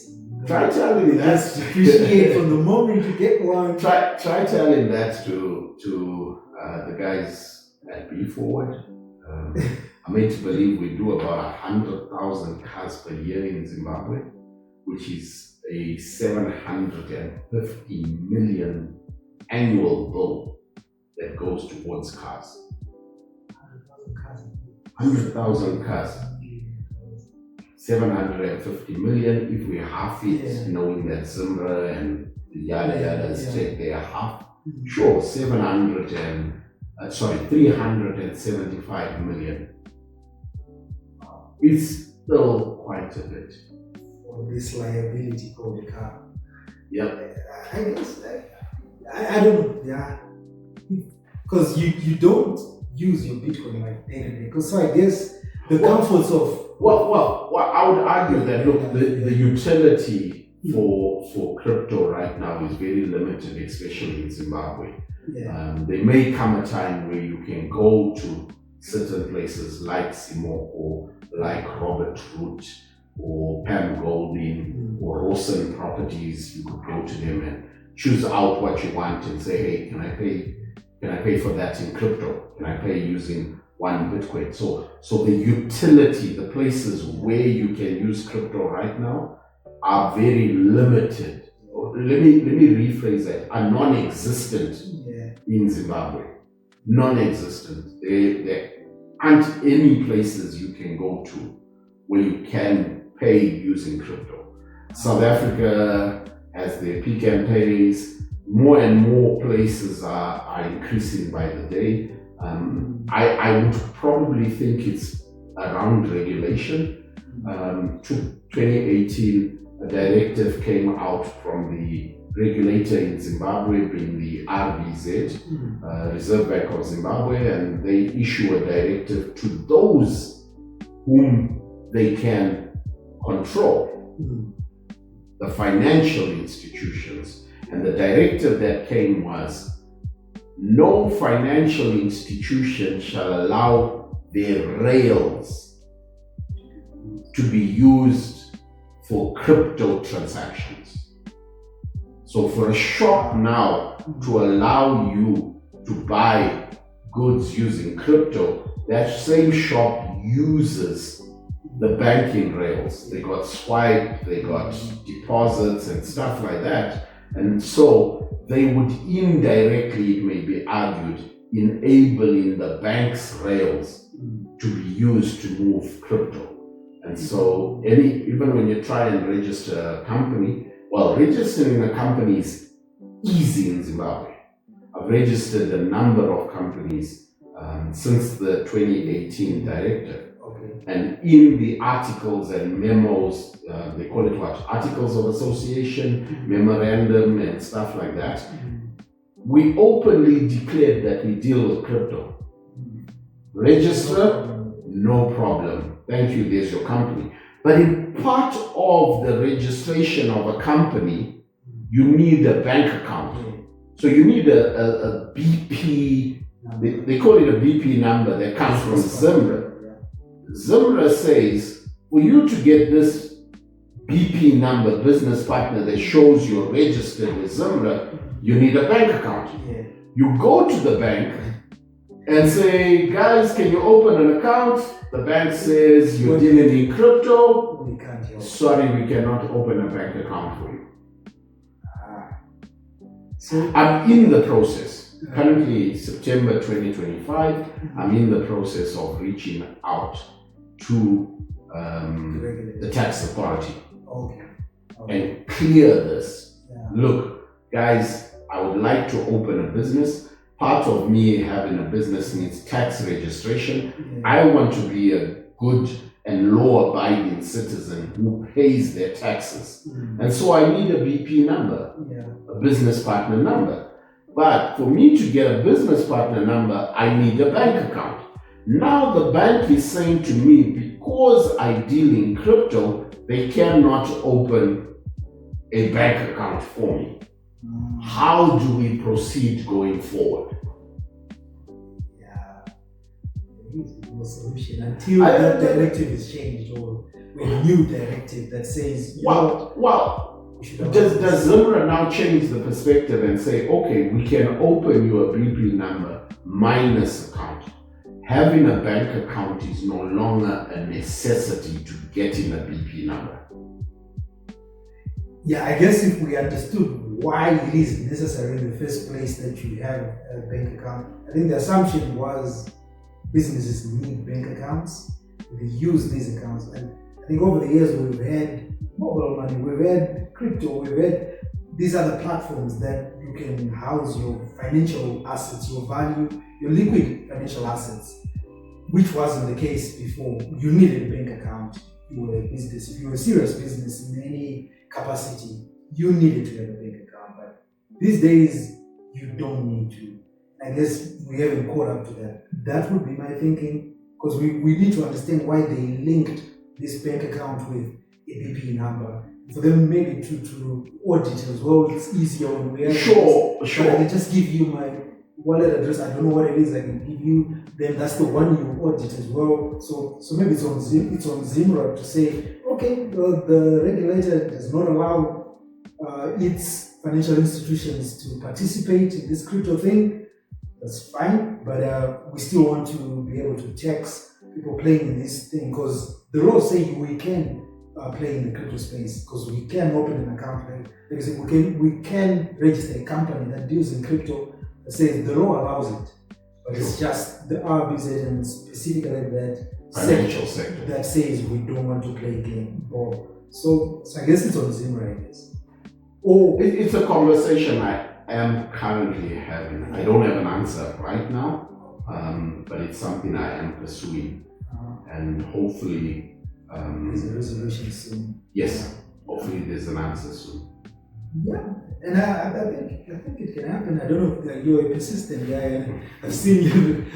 Try telling that. Appreciate from the moment you get one. Try telling that to the guys at B Forward. I'm made to believe we do about 100,000 cars per year in Zimbabwe, which is a 750 million annual bill that goes towards cars. 100,000 cars. 750 million if we half it, knowing that Zimbra and the yada yadas take their half. Sure, 375 million. It's still quite a bit. For this liability called the car. Yep. I guess, I don't know, because you don't use your Bitcoin like day to day. Because so I guess the comforts of Well, I would argue that look, the utility for crypto right now is very limited, especially in Zimbabwe. Yeah. There may come a time where you can go to certain places like Simoko, like Robert Root, or Pam Golding, or Rawson Properties. You could go to them and choose out what you want and say, hey, can I pay for that in crypto? Can I pay using 1 Bitcoin? So the utility, the places where you can use crypto right now are very limited. Let me rephrase that, are non-existent in Zimbabwe. Non-existent. There aren't any places you can go to where you can pay using crypto. South Africa has their pick and pays. More and more places are increasing by the day. I would probably think it's around regulation. 2018, a directive came out from the regulator in Zimbabwe, being the RBZ, Reserve Bank of Zimbabwe, and they issue a directive to those whom they can control, the financial institutions. And the directive that came was, no financial institution shall allow their rails to be used for crypto transactions. So for a shop now to allow you to buy goods using crypto, that same shop uses the banking rails. They got swipe, they got deposits and stuff like that. And so they would indirectly, it may be argued, enabling the bank's rails to be used to move crypto. And so even when you try and register a company, well, registering a company is easy in Zimbabwe. I've registered a number of companies since the 2018 directive. And in the articles and memos, they call it what? Articles of association, memorandum and stuff like that. We openly declared that we deal with crypto. Register, no problem. Thank you, there's your company. But in part of the registration of a company, you need a bank account. So you need a BP, they call it a BP number that comes from Zimra. Zimra says, for you to get this BP number, business partner, that shows you're registered with Zimra, you need a bank account. You go to the bank and say, guys, can you open an account? The bank says, you're dealing in crypto. Sorry, we cannot open a bank account for you. So I'm in the process. Currently, September 2025, I'm in the process of reaching out to the tax authority and clear this. Look, guys, I would like to open a business. Part of me having a business needs tax registration. I want to be a good and law-abiding citizen who pays their taxes. And so I need a BP number, a business partner number. But for me to get a business partner number, I need a bank account. Now the bank is saying to me, because I deal in crypto, they cannot open a bank account for me. How do we proceed going forward? There is no solution until that directive is changed, or a new directive that says, does Zimra now change the perspective and say, okay, we can open you a BP number minus account. Having a bank account is no longer a necessity to getting a BP number. Yeah, I guess if we understood why it is necessary in the first place that you have a bank account, I think the assumption was businesses need bank accounts. They use these accounts. And I think over the years we've had mobile money, we've had crypto, we've had these other platforms that you can house your financial assets, your value, your liquid financial assets, which wasn't the case before. You needed a bank account. You were a business. If you were a serious business in any capacity, you needed to have a bank account. But these days, you don't need to. I guess we haven't caught up to that. That would be my thinking, because we need to understand why they linked this bank account with a BP number. For them maybe to audit as well, it's easier when we have Sure. I can just give you my wallet address. I don't know what it is. I can give you, then that's the one you audit as well. So maybe it's on Zimra to say, okay, the regulator does not allow its financial institutions to participate in this crypto thing. That's fine, but we still want to be able to tax people playing in this thing, because the law says we can play in the crypto space, because we can open an account. Like I said, we can register a company that deals in crypto. That says the law allows it, but it's just the RBZ and specifically that financial sector that says we don't want to play a game. So I guess it's on Zimra, I guess. It's a conversation I am currently having. I don't have an answer right now, but it's something I am pursuing, and hopefully there's a resolution soon. Yes, hopefully there's an answer soon. Yeah, and I think it can happen. I don't know if you're a persistent guy. I've seen you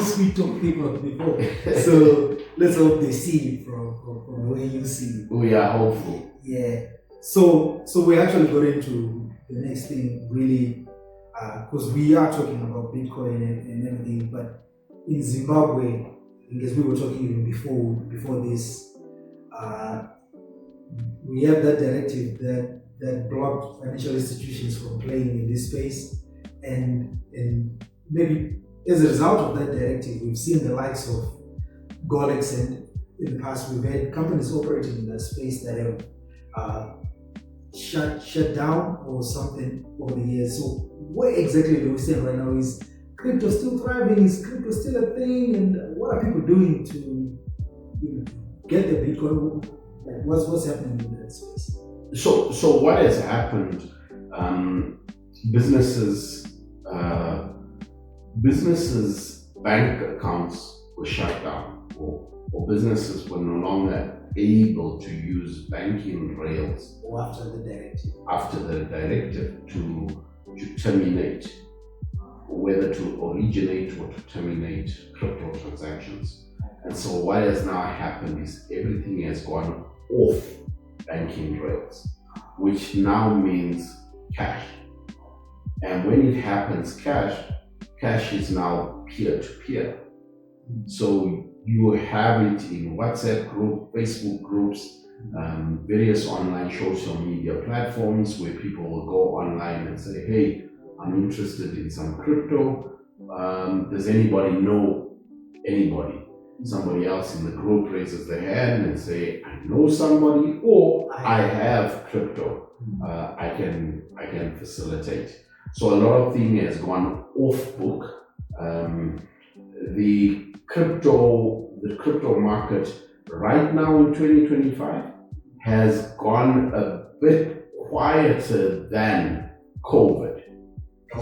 sweet talk people before. So let's hope they see it from the way you see it. We are hopeful. Yeah. So we actually got into the next thing really, because we are talking about Bitcoin and everything, but in Zimbabwe, I guess we were talking even before this, we have that directive that blocked financial institutions from playing in this space, and maybe as a result of that directive, we've seen the likes of Golex, and in the past we've had companies operating in that space that have shut down or something over the years. So where exactly do we stand right now? Is crypto still thriving? Is crypto still a thing? And what are people doing to get the Bitcoin? Like what's happening in that space? So what has happened? Businesses bank accounts were shut down, or businesses were no longer able to use banking rails After the directive to terminate, whether to originate or to terminate crypto transactions. And so what has now happened is everything has gone off banking rails, which now means cash. And when it happens cash is now peer-to-peer. So you have it in WhatsApp group, Facebook groups, various online social media platforms where people will go online and say, hey, I'm interested in some crypto. Does anybody know anybody? Somebody else in the group raises their hand and say, I know somebody, or I have crypto. I can facilitate. So a lot of things has gone off book. The crypto market right now in 2025 has gone a bit quieter than COVID.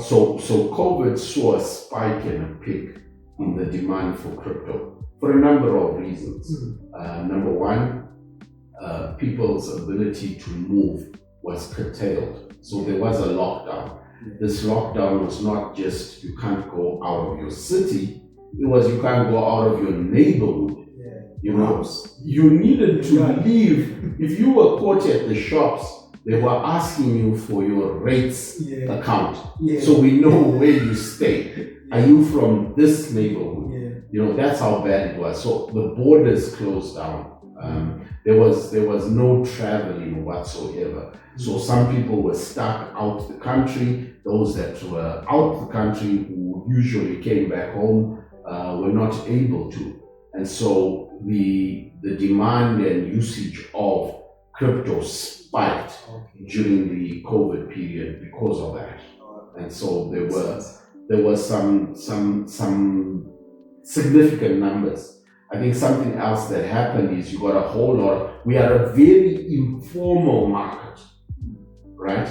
So COVID saw a spike and a peak in the demand for crypto for a number of reasons. Number one, people's ability to move was curtailed. So there was a lockdown. This lockdown was not just you can't go out of your city, it was you can't go out of your neighborhood. You know, you needed to leave. If you were caught at the shops, they were asking you for your rates account. So we know where you stay. Are you from this neighborhood? You know, that's how bad it was. So the borders closed down. There was no traveling whatsoever. So some people were stuck out the country. Those that were out the country who usually came back home were not able to. And so the demand and usage of crypto spiked during the COVID period because of that. And so there were some significant numbers. I think something else that happened is you got a whole lot. We are a very informal market, right?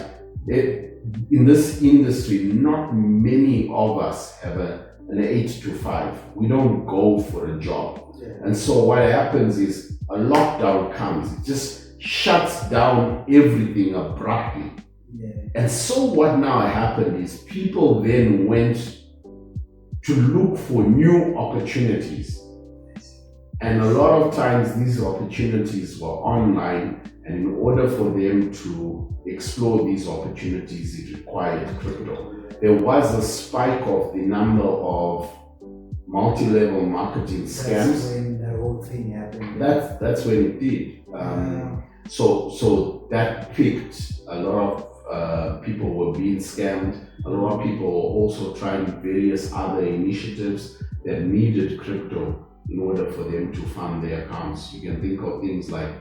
In this industry, not many of us have an 8 to 5. We don't go for a job. And so what happens is a lockdown comes, it just shuts down everything abruptly. And so what now happened is people then went to look for new opportunities. And a lot of times these opportunities were online, and in order for them to explore these opportunities, it required crypto. There was a spike of the number of multi-level marketing scams. That's when the whole thing happened. That's when it did. So that peaked. A lot of people were being scammed. A lot of people were also trying various other initiatives that needed crypto in order for them to fund their accounts. You can think of things like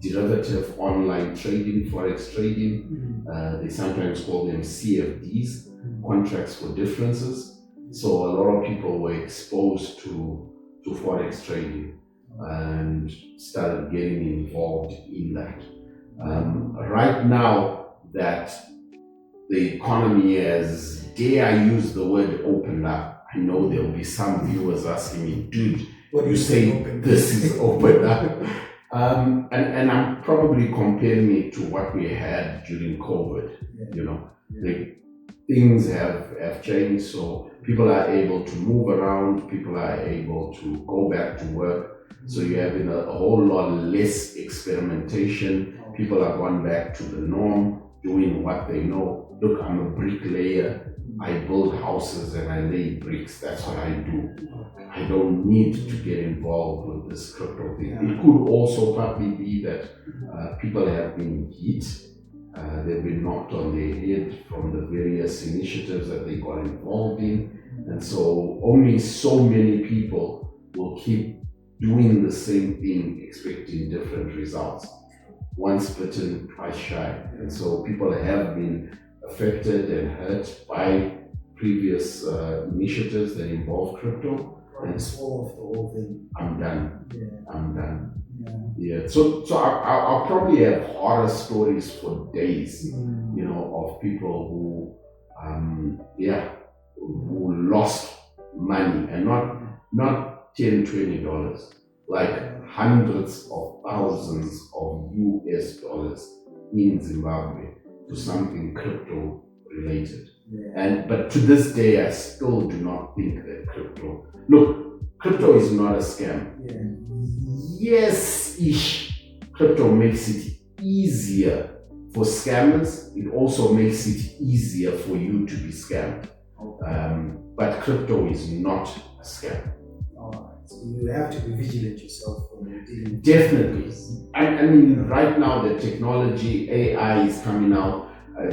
derivative online trading, forex trading. They sometimes call them CFDs, contracts for differences. So a lot of people were exposed to forex trading and started getting involved in that. Right now that the economy has, dare I use the word opened up, I know there will be some viewers asking me, dude, what you say this is opened up? And I'm probably comparing it to what we had during COVID. You know, things have changed, so people are able to move around, people are able to go back to work. So you're having a whole lot less experimentation. People are going back to the norm doing what they know. Look, I'm a bricklayer. I build houses and I lay bricks. That's what I do. I don't need to get involved with this crypto thing. Yeah. It could also partly be that people have been hit. They've been knocked on their head from the various initiatives that they got involved in. And so only so many people will keep doing the same thing, expecting different results. Once bitten, twice shy. And so people have been affected and hurt by previous initiatives that involve crypto. And swallow off the whole thing. I'm done. Yeah. I'm done. Yeah. Yeah. So I'll probably have horror stories for days, you know, of people who lost money, and not $10, $20, like hundreds of thousands of US dollars in Zimbabwe to something crypto related. Yeah. But to this day, I still do not think that crypto is not a scam. Yeah. Yes-ish. Crypto makes it easier for scammers. It also makes it easier for you to be scammed. But crypto is not a scam. So you have to be vigilant yourself when you're dealing. Definitely. I mean, right now the technology, AI is coming out.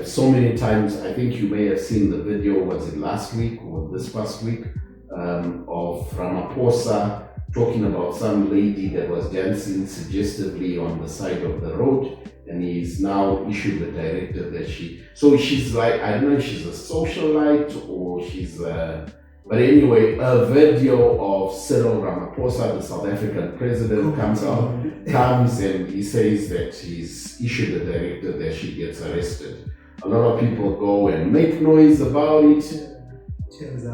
So many times, I think you may have seen the video, was it last week or this past week, of Ramaphosa talking about some lady that was dancing suggestively on the side of the road, and he's now issued the directive that she's like, I don't know if she's a socialite or she's but anyway, a video of Cyril Ramaphosa, the South African president, comes and he says that he's issued a directive that she gets arrested. A lot of people go and make noise about it. Turns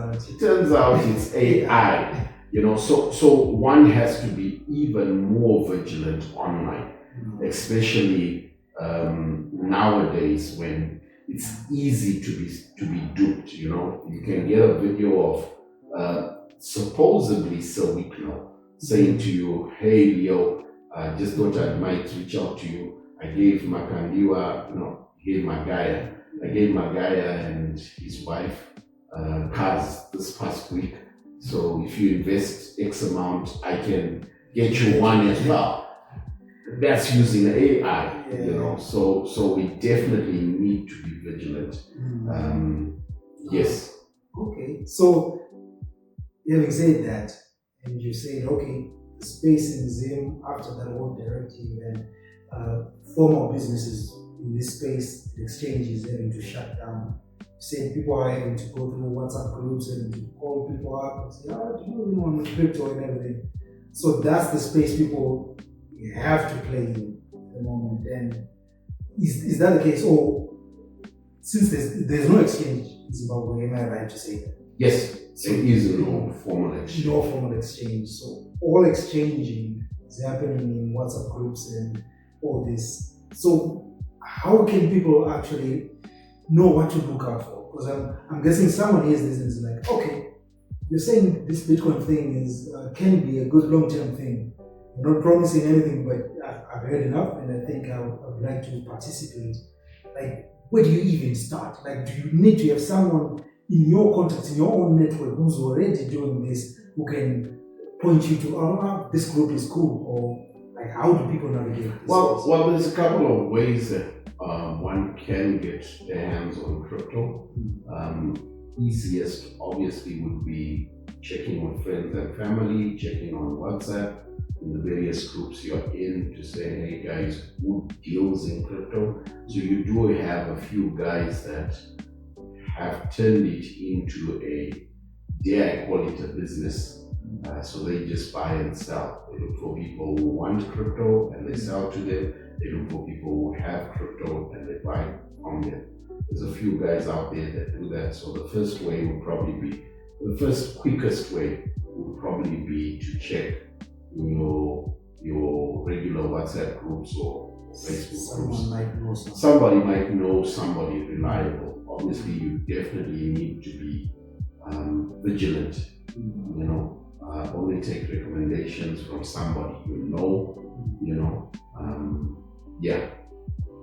out it's AI. You know, so one has to be even more vigilant online, especially nowadays when it's easy to be duped. You know, you can get a video of supposedly Sawikno saying to you, "Hey Leo, I just thought I might reach out to you. I gave Makandiwa, I gave Magaya and his wife cars this past week. So if you invest X amount, I can get you one as well." That's using AI, you know. So we definitely need to be vigilant. Yes. Okay. So having said that, and you said, okay, the space in Zim after that whole directive and formal businesses in this space, the exchange is having to shut down. You said people are having to go through WhatsApp groups and to call people up and say, do you know anyone with crypto and everything? So that's the space people have to play in at the moment. And is that the case? Or since there's no exchange in Zimbabwe, am I right to say that? Yes, there is no formal exchange. No formal exchange. So all exchanging is happening in WhatsApp groups and all this. So how can people actually know what to look out for? Because I'm guessing someone hears this and is like, okay, you're saying this Bitcoin thing can be a good long-term thing. You're not promising anything, but I've heard enough, and I think I would like to participate. Like, where do you even start? Like, do you need to have someone in your contacts, in your own network, who's already doing this, who can point you to, this group is cool, or like, how do people navigate this? Well, there's a couple of ways that one can get their hands on crypto. Easiest, obviously, would be checking with friends and family, checking on WhatsApp, in the various groups you're in, to say, hey guys, who deals in crypto? So you do have a few guys that have turned it into I call it a business. So they just buy and sell. They look for people who want crypto and they sell to them. They look for people who have crypto and they buy from them. There's a few guys out there that do that. So the first quickest way would probably be to check in your regular WhatsApp groups or Facebook groups. Somebody might know somebody reliable. Obviously, you definitely need to be vigilant. You know, only take recommendations from somebody you know.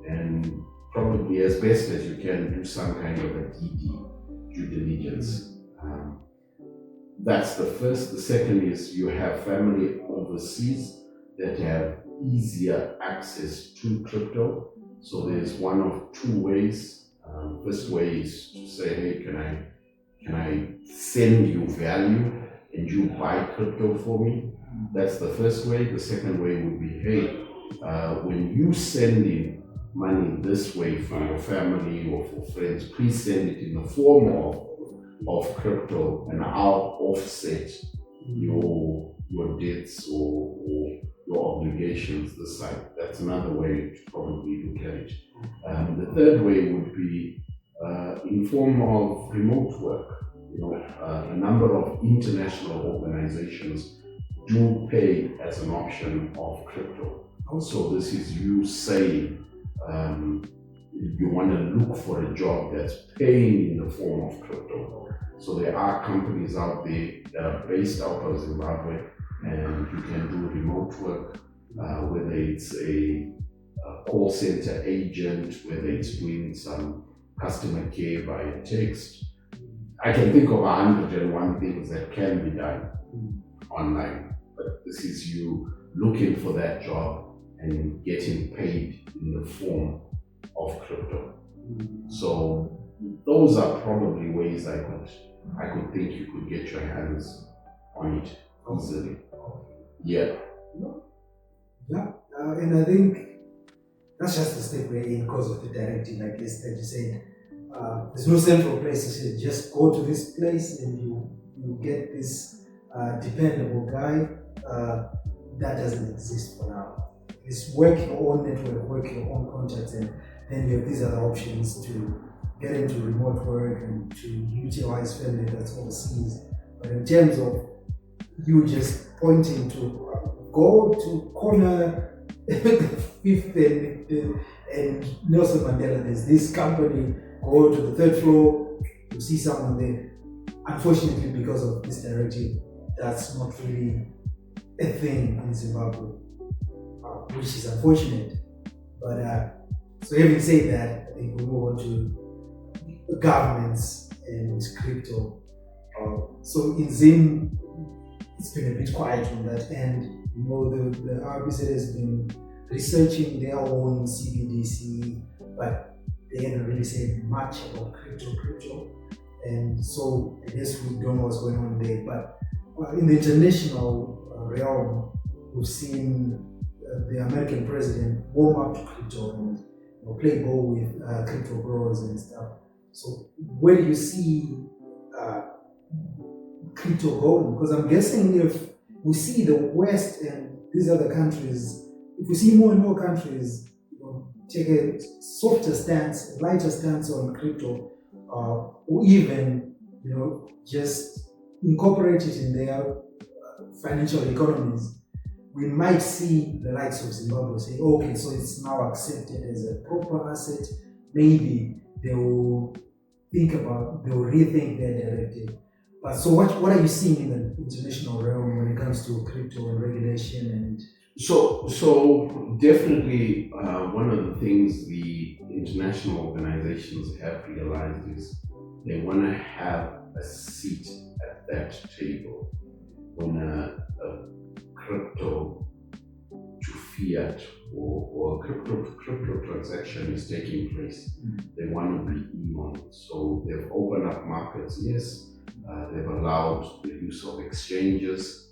And probably as best as you can do some kind of a due diligence. That's the first. The second is you have family overseas that have easier access to crypto. So there's one of two ways. First way is to say, hey, can I send you value and you buy crypto for me? That's the first way. The second way would be, hey, when you send in money this way for your family or for friends, please send it in the form of crypto, and I'll offset your debts or your obligations this side. That's another way to probably look at it. The third way would be in form of remote work. A number of international organizations do pay as an option of crypto. Also, this is you saying you want to look for a job that's paying in the form of crypto. So there are companies out there that are based out of Zimbabwe, and you can do remote work, whether it's a call center agent, whether it's doing some customer care via text. I can think of 101 things that can be done online, but this is you looking for that job and getting paid in the form of crypto. So those are probably ways I could think you could get your hands on it easily. Yeah. And I think that's just the step we're in because of the directive, like this that you said. There's no central place to say just go to this place and you get this dependable guy. That doesn't exist for now. It's work your own network, work your own contacts, and then you have these other options to get into remote work and to utilize family that's overseas. But in terms of you just pointing to go to corner 5th and Nelson Mandela, there's this company, go to the 3rd floor, you see someone there. Unfortunately, because of this directive, that's not really a thing in Zimbabwe, which is unfortunate. But so having said that, I think we move on to governments and crypto. So in Zim, it's been a bit quiet on that end. The RBZ has been researching their own CBDC, but they haven't really said much about crypto. And so I guess we don't know what's going on there. But in the international realm, we've seen the American president warm up to crypto and play ball with crypto growers and stuff. So where do you see crypto going? Because I'm guessing if we see the West and these other countries, if we see more and more countries take a softer stance, a lighter stance on crypto, or even just incorporate it in their financial economies, we might see the likes of Zimbabwe say, okay, so it's now accepted as a proper asset. Maybe they will rethink their directive. But so what are you seeing in the international realm when it comes to crypto and regulation? And so definitely one of the things the international organizations have realized is they want to have a seat at that table when a crypto to fiat or a crypto transaction is taking place. They want to be in on it. So they've opened up markets, yes. They've allowed the use of exchanges,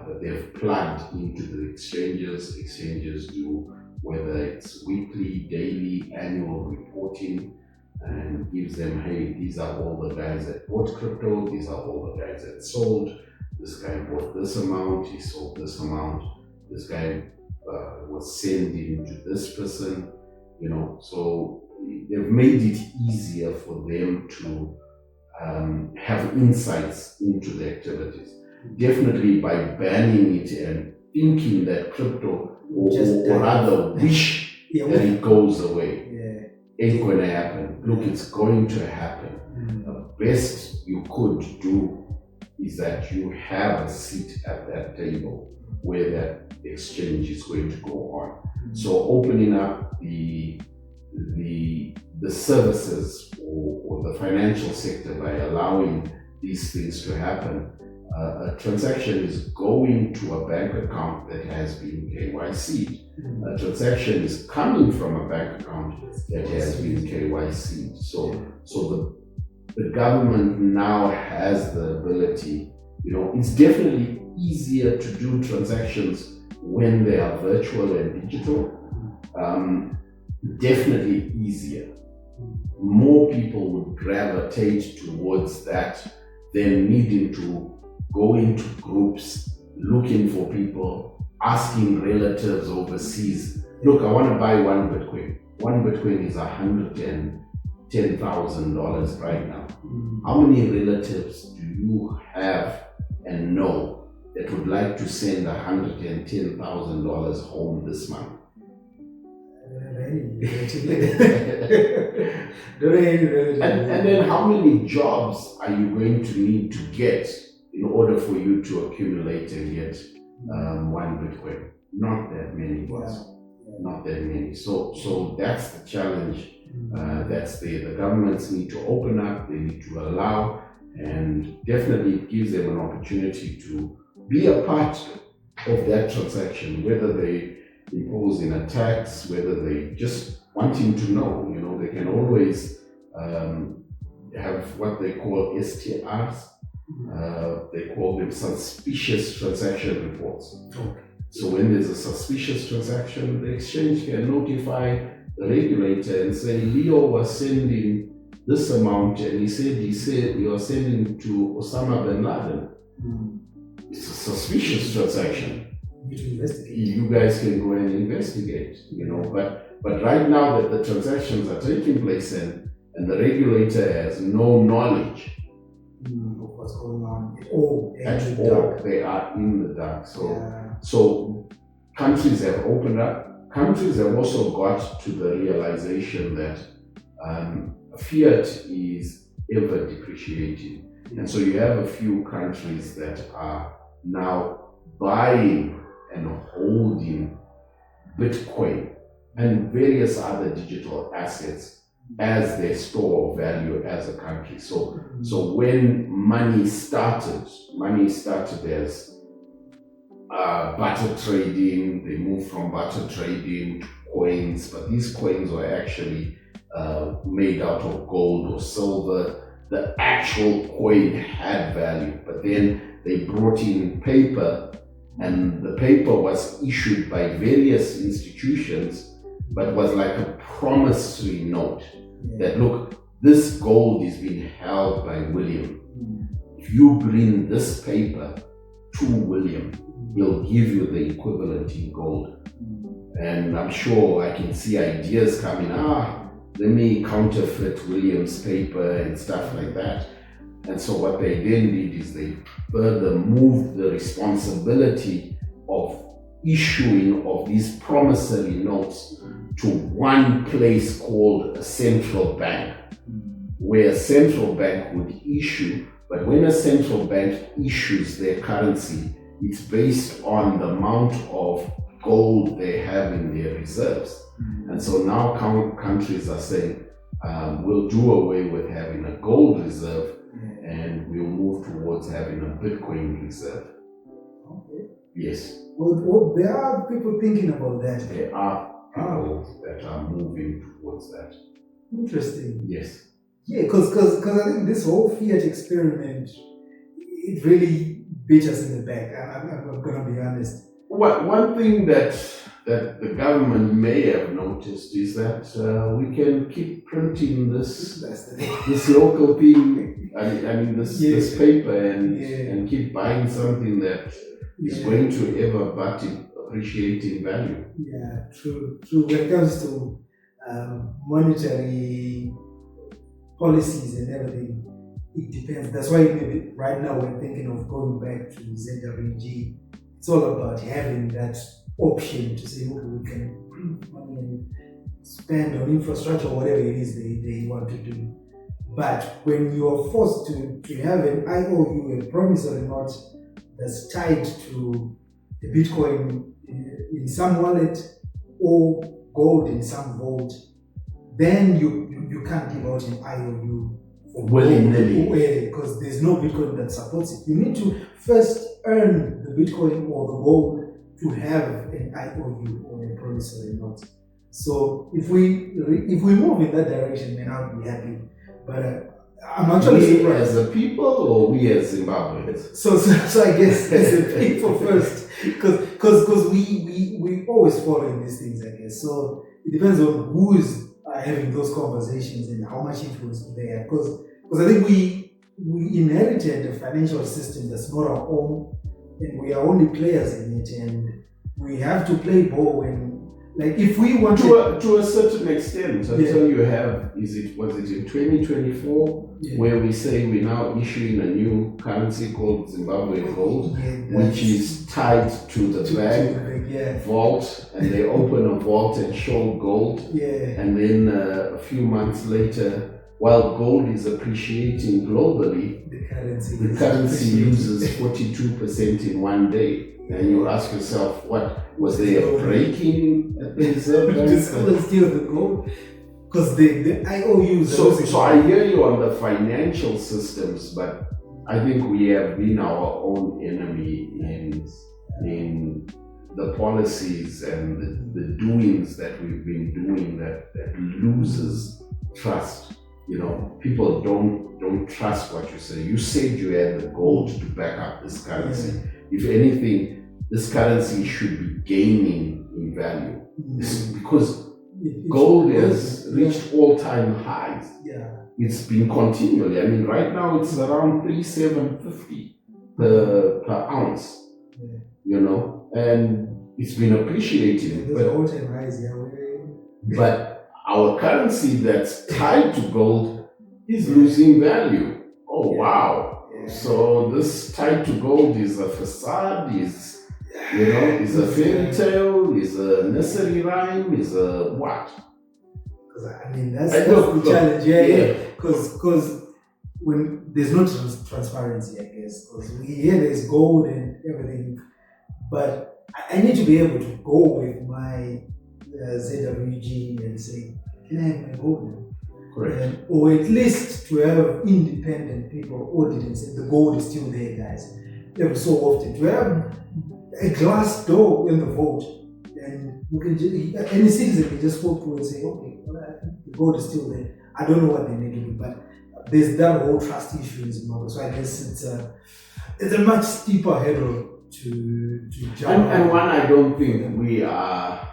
but they've plugged into the exchanges. Exchanges do, whether it's weekly, daily, annual reporting, and gives them, hey, these are all the guys that bought crypto, these are all the guys that sold. This guy bought this amount, he sold this amount. This guy was sending to this person, So they've made it easier for them to have insights into the activities. Definitely by banning it and thinking that crypto, or rather wish that it goes away, ain't going to happen. Look, it's going to happen. The best you could do is that you have a seat at that table where that exchange is going to go on. So opening up the the services or the financial sector by allowing these things to happen. A transaction is going to a bank account that has been KYC'd. A transaction is coming from a bank account that has been KYC'd. So the government now has the ability, it's definitely easier to do transactions when they are virtual and digital. Definitely easier. More people would gravitate towards that than needing to go into groups, looking for people, asking relatives overseas, look, I want to buy one Bitcoin. One Bitcoin is $110,000 right now. How many relatives do you have and know that would like to send $110,000 home this month? And then how many jobs are you going to need to get in order for you to accumulate and get one Bitcoin? Not that many, boss. Not that many. So that's the challenge. That's there. The governments need to open up. They need to allow, and definitely it gives them an opportunity to be a part of that transaction, whether they impose in a tax, whether they just wanting to know. They can always have what they call STRs. They call them suspicious transaction reports. Okay. So when there's a suspicious transaction, the exchange can notify the regulator and say, Leo was sending this amount, and he said you are sending to Osama bin Laden. It's a suspicious transaction. You guys can go and investigate, But right now that the transactions are taking place and the regulator has no knowledge of what's going on at all, they are in the dark. So countries have opened up. Countries have also got to the realization that fiat is ever depreciating. And so you have a few countries that are now buying and holding Bitcoin and various other digital assets as their store of value as a country. So when money started as barter trading. They moved from barter trading to coins, but these coins were actually made out of gold or silver. The actual coin had value, but then they brought in paper, and the paper was issued by various institutions, but was like a promissory note that, look, this gold is being held by William. If you bring this paper to William, he'll give you the equivalent in gold. And I'm sure I can see ideas coming, let me counterfeit William's paper and stuff like that. And so what they then did is they further moved the responsibility of issuing of these promissory notes to one place called a central bank, where a central bank would issue. But when a central bank issues their currency, it's based on the amount of gold they have in their reserves. And so now countries are saying, we'll do away with having a gold reserve and we'll move towards having a Bitcoin reserve. Okay. Yes. Well, there are people thinking about that. There are people that are moving towards that. Interesting. Yes. Yeah, because I think this whole fiat experiment, it really beat us in the back. I'm going to be honest. One thing that the government may have noticed is that we can keep printing this local thing, this paper and keep buying something that is going to ever but appreciate in value. Yeah, true. When it comes to monetary policies and everything, it depends. That's why maybe right now we're thinking of going back to ZWG. It's all about having that option to say, okay, we can print money and spend on infrastructure, whatever it is they want to do. But when you are forced to have an IOU, a promissory note that's tied to the Bitcoin in some wallet or gold in some vault, then you you can't give out an IOU for willy-nilly, because there's no Bitcoin that supports it. You need to first earn the Bitcoin or the gold to have an IOU or a promissory note. So if we move in that direction, then I'll be happy. But I'm actually surprised. As a people or we as Zimbabweans? So I guess as a people first, because we always follow in these things, I guess. So it depends on who is having those conversations and how much influence do they have. Because I think we inherited a financial system that's not our own, and we are only players in it, and we have to play ball when. Like if we want to a certain extent, until you have, was it in 2024 where we say we're now issuing a new currency called Zimbabwe Gold, which is tied to the bank vault, and they open a vault and show gold, and then a few months later, while gold is appreciating globally, the currency loses 42% in one day. And you ask yourself, what was there a break-in at the Reserve Bank? Just steal the gold, because the IOUs. So I hear you on the financial systems, but I think we have been our own enemy in the policies and the doings that we've been doing that loses trust. You know, people don't trust what you say. You said you had the gold to back up this currency. If anything, this currency should be gaining in value because gold has reached all-time highs. It's been continually. I mean, right now it's around 3,750 per ounce. You know, and it's been appreciating. But all-time highs, But our currency that's tied to gold is losing value. Oh wow! So this tied to gold is a facade. Is a fairy tale, is a nursery rhyme, is a what? Because I mean that's the challenge, Because when there's no transparency, I guess. Because we hear there's gold and everything, but I need to be able to go with my ZWG and say, can I have my gold now? Correct. Or at least to have independent people audit and say the gold is still there, guys. Every so often to have a glass door in the vault, and we can any citizen can just walk through and say, okay, well, the gold is still there. I don't know what they need to do, but there's that whole trust issue in Zimbabwe. So I guess it's a much steeper hurdle to jump. And one, I don't think we are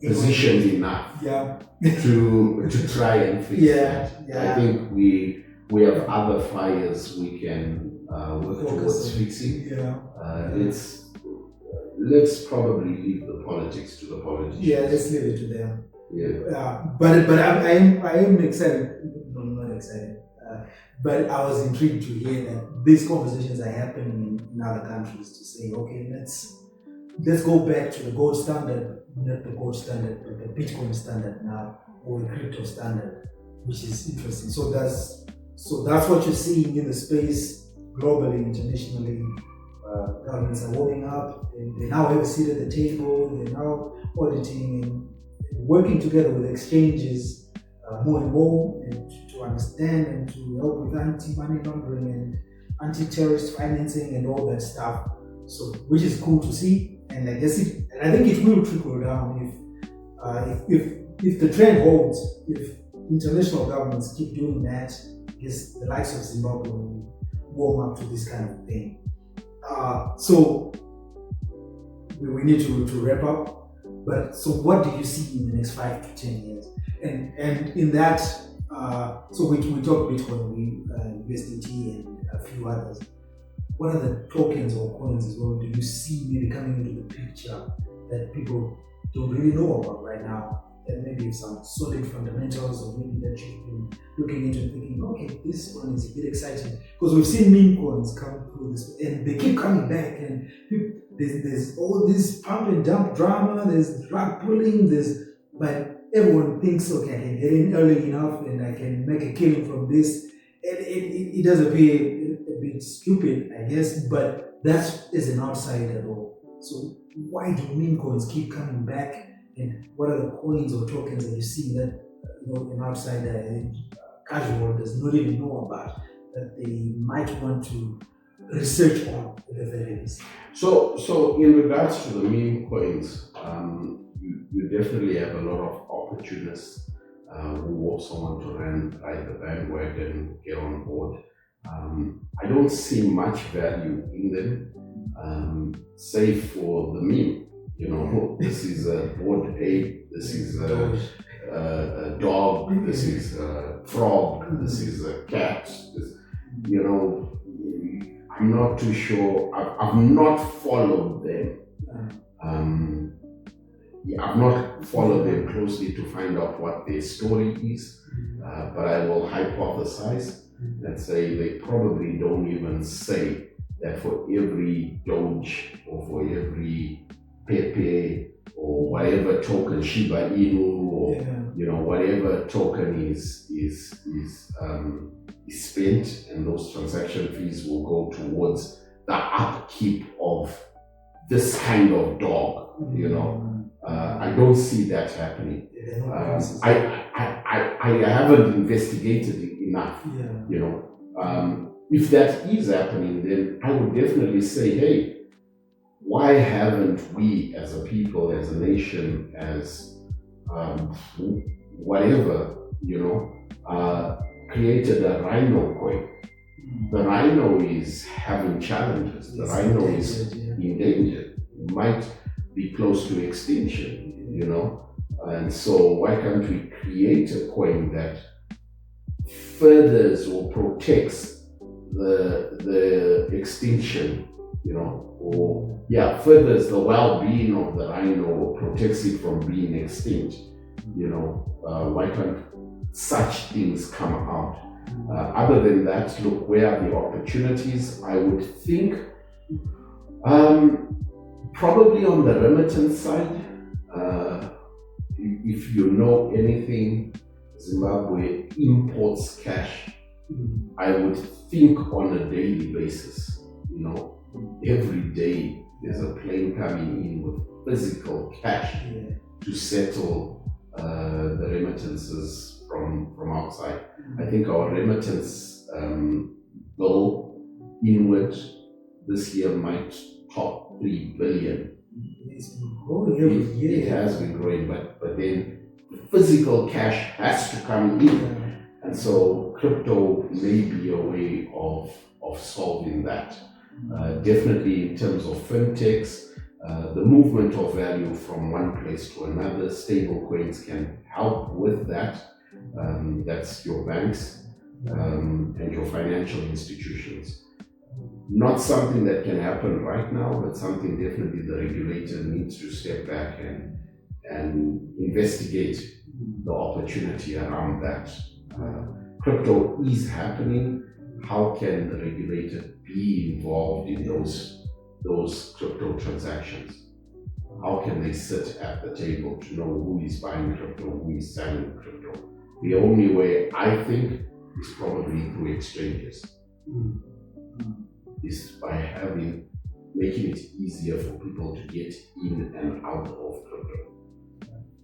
positioned enough to try and fix that. I think we have other fires we can work towards fixing. Let's probably leave the politics to the politicians. Let's leave it to them. But I am excited. No, not excited. But I was intrigued to hear that these conversations are happening in other countries to say, okay, let's go back to the gold standard, not the gold standard, but the Bitcoin standard now, or the crypto standard, which is interesting. So that's what you're seeing in the space globally, internationally. Governments are warming up, and they now have a seat at the table. They're now auditing and working together with exchanges more and more, and to understand and to help with anti-money laundering and anti-terrorist financing and all that stuff. So, which is cool to see, and I think it will trickle down if the trend holds. If international governments keep doing that, I guess the likes of Zimbabwe will warm up to this kind of thing. So we need to wrap up. But so what do you see in the next 5 to 10 years? And in that, so we talk Bitcoin, USDT, and a few others. What are the tokens or coins as well do you see maybe coming into the picture that people don't really know about right now? And maybe some solid fundamentals, or maybe that you've been looking into and thinking, okay, this one is a bit exciting. Because we've seen Memecoins come through this, and they keep coming back, and there's all this pump and dump drama, there's drug pulling, but everyone thinks, okay, I can get in early enough and I can make a killing from this. And it does appear a bit stupid, I guess, but that's as an outsider at all. So why do Memecoins keep coming back? And what are the coins or tokens that you see that an outsider, casual, does not even know about, that they might want to research on at the very least? So in regards to the meme coins, you definitely have a lot of opportunists who also want to ride the bandwagon, get on board. I don't see much value in them, save for the meme. This is a bored ape, this is a dog, this is a frog, this is a cat. I'm not too sure. I've not followed them. I've not followed them closely to find out what their story is, but I will hypothesize and say they probably don't even say that for every Doge or for every Pepe or whatever token, Shiba Inu, or whatever token is spent, and those transaction fees will go towards the upkeep of this kind of dog. I don't see that happening. I haven't investigated it enough. If that is happening, then I would definitely say, hey, why haven't we as a people, as a nation, as whatever, created a rhino coin? The rhino is having challenges. The rhino is endangered. It might be close to extinction, and so why can't we create a coin that furthers or protects the extinction, or furthers the well-being of the rhino or protects it from being extinct? Why can't such things come out? Other than that, look, where are the opportunities? I would think probably on the remittance side. If you know anything, Zimbabwe imports cash. I would think on a daily basis, every day there's a plane coming in with physical cash to settle the remittances from outside. I think our remittance bill inward this year might top 3 billion. It's been growing every year. It has been growing, but then the physical cash has to come in. And so crypto may be a way of solving that. Definitely in terms of fintechs, the movement of value from one place to another, stablecoins can help with that. That's your banks and your financial institutions. Not something that can happen right now, but something definitely the regulator needs to step back and investigate the opportunity around that. Crypto is happening. How can the regulator be involved in those crypto transactions? How can they sit at the table to know who is buying crypto, who is selling crypto? The only way, I think, is probably through exchanges. Is by making it easier for people to get in and out of crypto.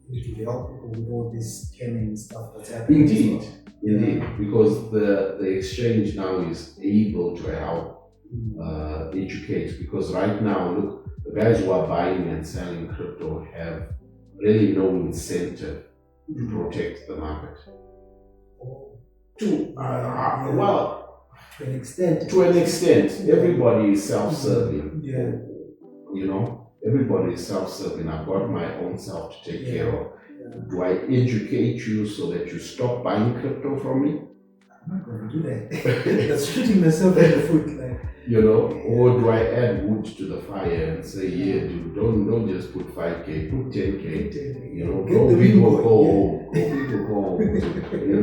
It will help people with all this scamming stuff that's happening. Indeed, because the exchange now is able to help educate. Because right now, look, the guys who are buying and selling crypto have really no incentive to protect the market. To an extent, everybody is self-serving. Everybody is self-serving. I've got my own self to take care of. Do I educate you so that you stop buying crypto from me? I'm not going to do that. That's shooting myself in the foot. Or do I add wood to the fire and say, dude, don't just put 5K, put 10K. Go big or go home. Go big or go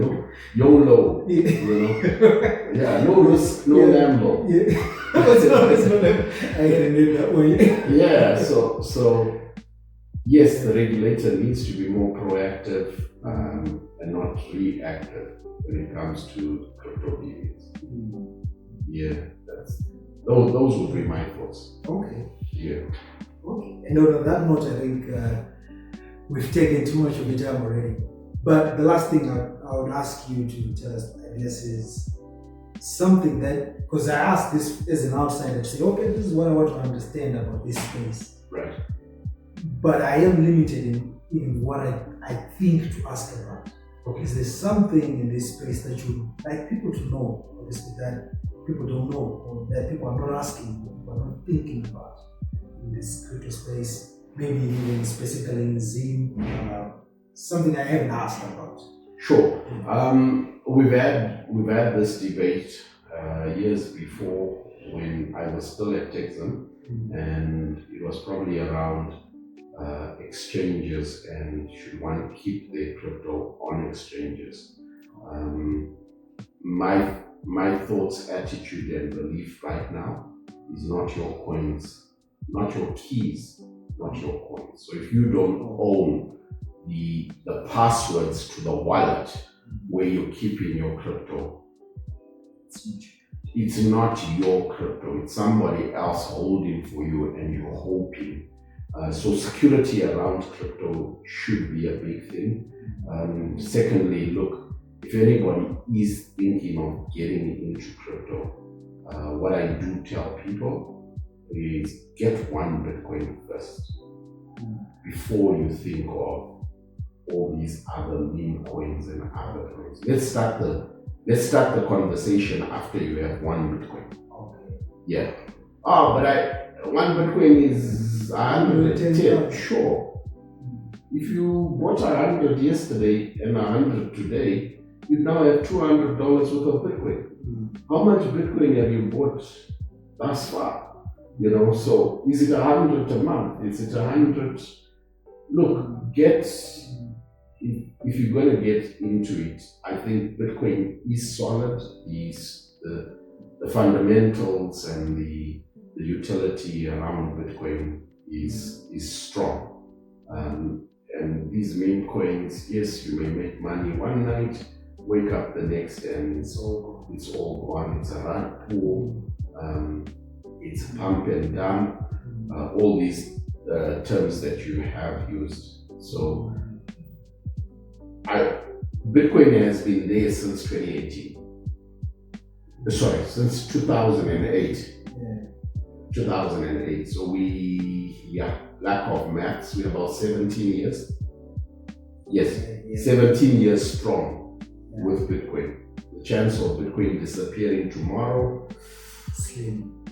home. YOLO. No risk, no gamble. I can live that way. So yes, the regulator needs to be more proactive and not reactive when it comes to crypto dealings. Those would be my thoughts. Okay. Okay. And on that note, I think we've taken too much of your time already. But the last thing I would ask you to tell us, I guess, is something that, because I asked this as an outsider to say, okay, this is what I want to understand about this space. Right. But I am limited in what I think to ask about. Okay. Is there something in this space that you like people to know, obviously, that people don't know, or that people are not asking, or are not thinking about in this crypto space? Maybe even specifically in Zim, something I haven't asked about. Sure. We've had this debate years before when I was still at Techzim, and it was probably around exchanges and should one keep their crypto on exchanges. My thoughts, attitude, and belief right now is not your coins, not your keys, not your coins. So if you don't own the passwords to the wallet where you're keeping your crypto, it's not your crypto, it's somebody else holding for you and you're hoping. So security around crypto should be a big thing. Secondly, look, if anybody is thinking of getting into crypto, what I do tell people is get one Bitcoin first before you think of all these other meme coins and other coins. Let's start the conversation after you have one Bitcoin. Okay. Yeah. Oh, but one Bitcoin is 110. Sure. If you bought 100 yesterday and 100 today, you now have $200 worth of Bitcoin. How much Bitcoin have you bought thus far? You know, so is it 100 a month? Is it 100? Look, if you're going to get into it, I think Bitcoin is solid. The fundamentals and the utility around Bitcoin is strong. And these meme coins, yes, you may make money one night, wake up the next and it's all gone. It's a rug pool, it's a pump and dump, all these terms that you have used. So Bitcoin has been there since 2018. Since 2008. Yeah. 2008. So lack of maths, we're about 17 years. Yes, yeah. 17 years strong with Bitcoin. The chance of Bitcoin disappearing tomorrow, slim.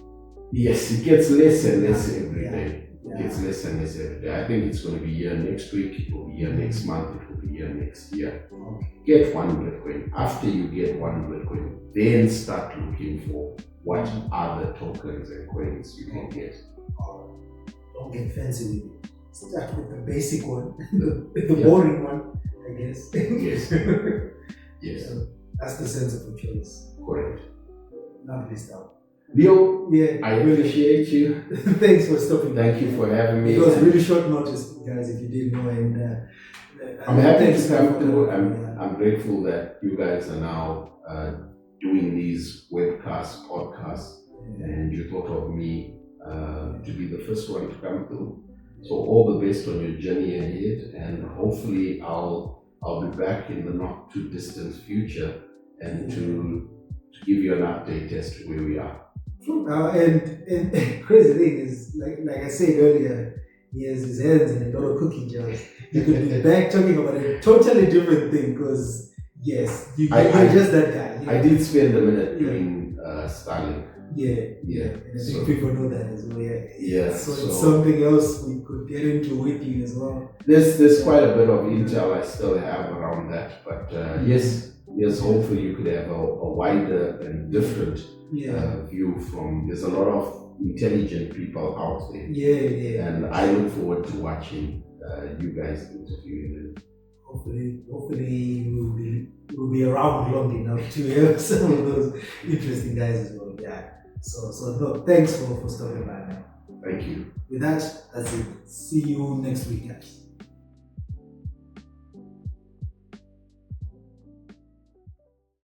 Yes, it gets less and less every day. It gets less and less every day. I think it's going to be here next week, it will be here next month, it will be here next year. Okay. Get one Bitcoin. After you get one Bitcoin, then start looking for what other tokens and coins you can get. Don't get fancy with it. Start with the basic one, the boring one, I guess. Yes. Yes. So that's the sensible choice. Correct. Not this time. Leo, yeah, I appreciate you. Thanks for stopping. Thank you for having me. It was really short notice, guys, if you didn't know. And I'm happy to come through. I'm grateful that you guys are now doing these webcasts, podcasts, and you thought of me to be the first one to come through. So all the best on your journey ahead, and hopefully I'll be back in the not too distant future and to give you an update as to where we are. And crazy thing is, like I said earlier, he has his hands in a lot of cookie jars. You could be back talking about a totally different thing, because yes, you're just that guy. I did spend a minute doing Starlink. Yeah. And I think people know that as well. Yeah. So it's something else we could get into with you as well. There's quite a bit of intel I still have around that, but yes, hopefully you could have a wider and different view from. There's a lot of intelligent people out there. Yeah. And I look forward to watching you guys interviewing them. Hopefully we'll be around long enough to hear some of those interesting guys as well. Yeah. So no, thanks for stopping by, man. Thank you. With that, that's it. See you next week, guys.